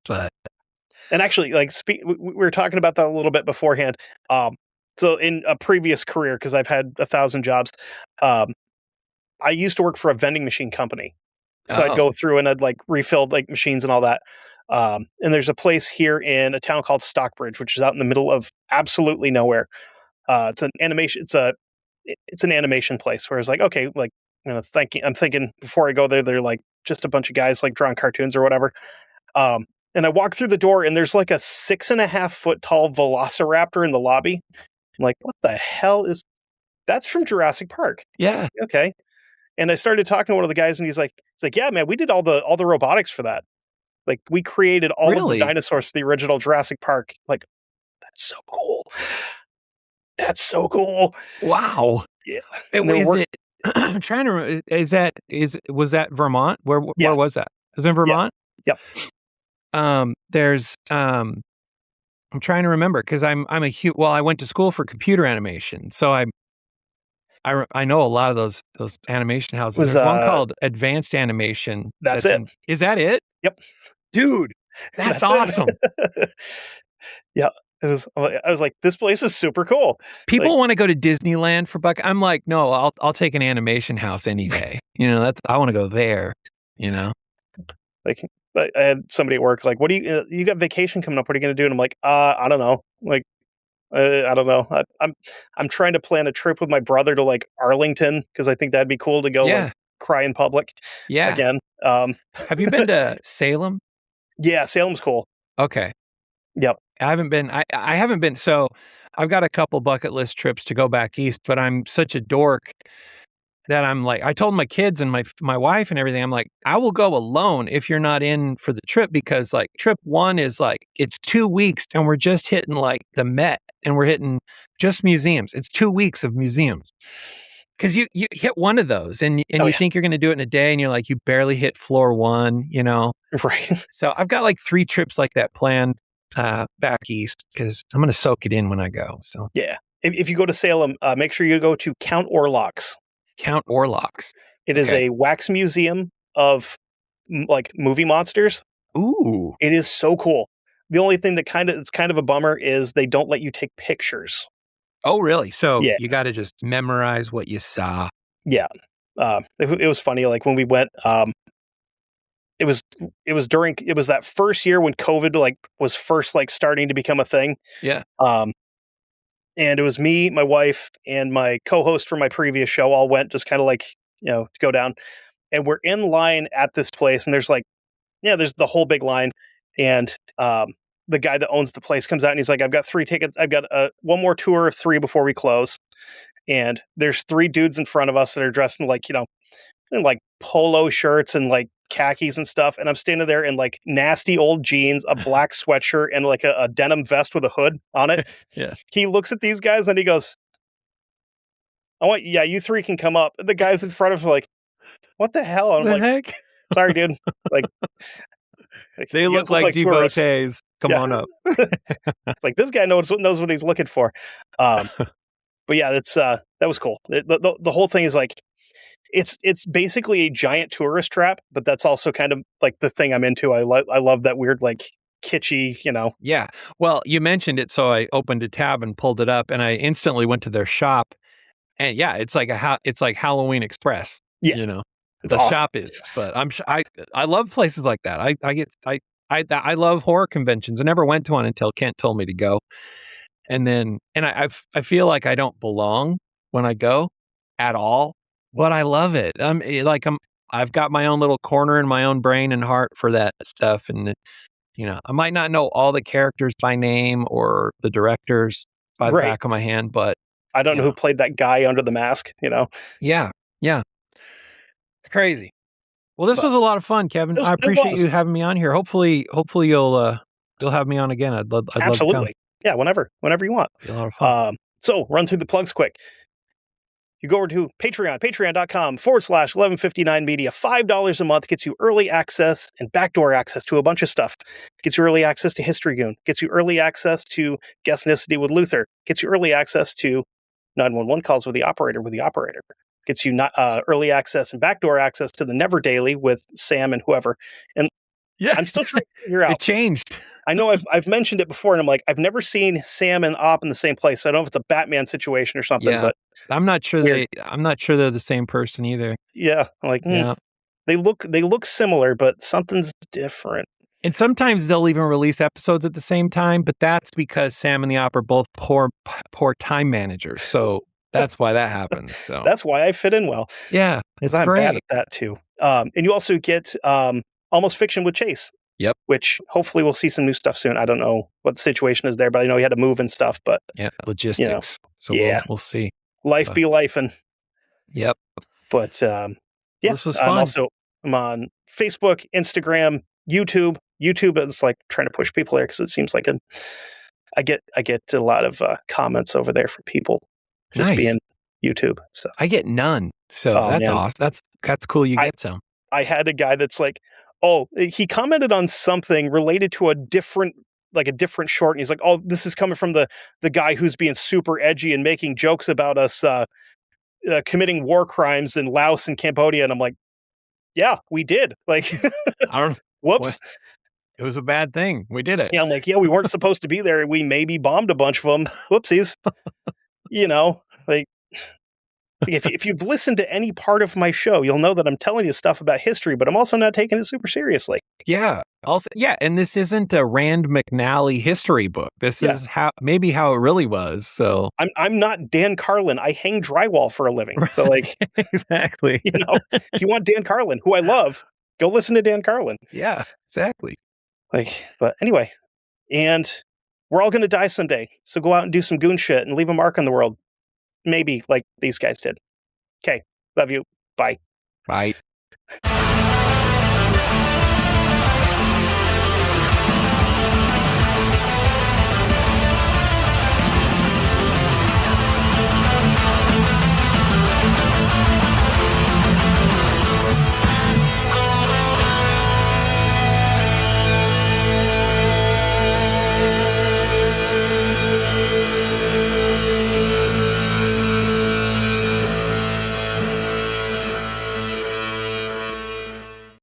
But And actually, like, we were talking about that a little bit beforehand. So in a previous career, because I've had 1,000 jobs, I used to work for a vending machine company. So I'd oh, go through and I'd like refill like machines and all that. And there's a place here in a town called Stockbridge, which is out in the middle of absolutely nowhere. It's an animation. It's an animation place where it's like, okay, like, I'm thinking before I go there, they're like just a bunch of guys like drawing cartoons or whatever. And I walk through the door and there's like a 6.5 foot tall velociraptor in the lobby. I'm like, what the hell that's from Jurassic Park? yeah, Okay. And I started talking to one of the guys and he's like, yeah, man, we did all the robotics for that. Like we created all of the really? dinosaurs for the original Jurassic Park. Like, that's so cool. That's so cool. Wow. Yeah. And Is it I'm trying to was that Vermont? Where yeah. was that? Was it in Yeah. Vermont? Yep. There's I'm trying to remember because I went to school for computer animation, so I know a lot of those animation houses. Was There's one called Advanced Animation. That's it. Is that it? Yep. Dude, that's awesome. Yeah. I was like, this place is super cool. People Like, want to go to Disneyland for buck. I'm like, no, I'll take an animation house any day. I want to go there. You know. like I had somebody at work like, what do you got vacation coming up? What are you going to do? And I'm like, I don't know. Like, I don't know. I'm trying to plan a trip with my brother to like Arlington because I think that'd be cool to go like cry in public Yeah. again. Have you been to Salem? Yeah, Salem's cool. Okay. Yep. I haven't been. I haven't been. So I've got a couple bucket list trips to go back east, but I'm such a dork that I'm like, I told my kids and my wife and everything, I'm like, I will go alone if you're not in for the trip because like trip 1 is like, it's 2 weeks and we're just hitting like the Met and we're hitting just museums. It's 2 weeks of museums. Because you hit one of those and you think you're going to do it in a day and you're like, you barely hit floor 1, Right. So I've got like 3 trips like that planned back east because I'm going to soak it in when I go. So Yeah. If you go to Salem, make sure you go to Count Orlok's. Count Orlok's. It is a wax museum of like movie monsters. Ooh. It is so cool. The only thing that it's kind of a bummer is they don't let you take pictures. Oh, really? So Yeah. you got to just memorize what you saw. Yeah. It was funny. Like when we went, it was that first year when COVID like was first like starting to become a thing. Yeah. And it was me, my wife, and my co-host from my previous show all went just kind of like, to go down. And we're in line at this place and there's like, there's the whole big line. And the guy that owns the place comes out and he's like, I've got 3 tickets. I've got one more tour of 3 before we close. and there's 3 dudes in front of us that are dressed in like, in like polo shirts and like khakis and stuff. And I'm standing there in like nasty old jeans, a black sweatshirt, and like a denim vest with a hood on it. Yeah. He looks at these guys and he goes, you 3 can come up. The guys in front of him are like, what the hell? I'm like, heck? sorry, dude. Like, They you look guys like tourists. devotees. Come Yeah. on up. It's like, this guy knows what he's looking for. But yeah, that was cool. The whole thing is like, it's basically a giant tourist trap, but that's also kind of like the thing I'm into. I love that weird, like kitschy, Yeah. Well, you mentioned it, so I opened a tab and pulled it up, and I instantly went to their shop. And yeah, it's like it's like Halloween Express. Yeah, You know, it's the awesome. shop is. But I love places like that. I love horror conventions. I never went to one until Kent told me to go. And I feel like I don't belong when I go at all, but I love it. I've got my own little corner in my own brain and heart for that stuff. And I might not know all the characters by name or the directors by the Right. back of my hand, but I don't know who played that guy under the mask, Yeah. It's crazy. Well, this was a lot of fun, Kevin. I appreciate you having me on here. Hopefully you'll have me on again. I'd love to come. Absolutely. Yeah, whenever you want. Be a lot of fun. So run through the plugs quick. You go over to Patreon, patreon.com/1159media. $5 a month gets you early access and backdoor access to a bunch of stuff. Gets you early access to History Goon. Gets you early access to Guestnicity with Luther. Gets you early access to 911 calls with the operator. Gets you early access and backdoor access to the NeverDaily with Sam and whoever. And yeah, I'm still trying to figure out. It changed. I know I've mentioned it before, and I'm like, I've never seen Sam and Op in the same place. So I don't know if it's a Batman situation or something. Yeah, but I'm not sure they're the same person either. Yeah, I'm like, they look similar, but something's different. And sometimes they'll even release episodes at the same time, but that's because Sam and the Op are both poor time managers. So that's why that happens. So that's why I fit in well. Yeah, it's I'm great. bad at that too. And you also get Almost Fiction with Chase. Yep. Which hopefully we'll see some new stuff soon. I don't know what the situation is there, but I know he had to move and stuff. But yeah, logistics. So we'll see. Life be lifing. Yep. But this was fun. I'm on Facebook, Instagram, YouTube. YouTube is like trying to push people there because it seems like I get a lot of comments over there from people just being YouTube. So I get none. So that's awesome. That's cool. You get some. I had a guy that's like, he commented on something related to a different short, and he's like, oh, this is coming from the guy who's being super edgy and making jokes about us committing war crimes in Laos and Cambodia. And I'm like, yeah, we did. Like, I don't. Whoops. It was a bad thing. We did it. Yeah, I'm like, yeah, we weren't supposed to be there. We maybe bombed a bunch of them. Whoopsies. Like, if you've listened to any part of my show, you'll know that I'm telling you stuff about history, but I'm also not taking it super seriously. Yeah. And this isn't a Rand McNally history book. This is how it really was. So I'm not Dan Carlin. I hang drywall for a living. So like, exactly. If you want Dan Carlin, who I love, go listen to Dan Carlin. Yeah, exactly. But anyway, and we're all going to die someday. So go out and do some goon shit and leave a mark on the world. Maybe like these guys did. Okay. Love you. Bye. Bye.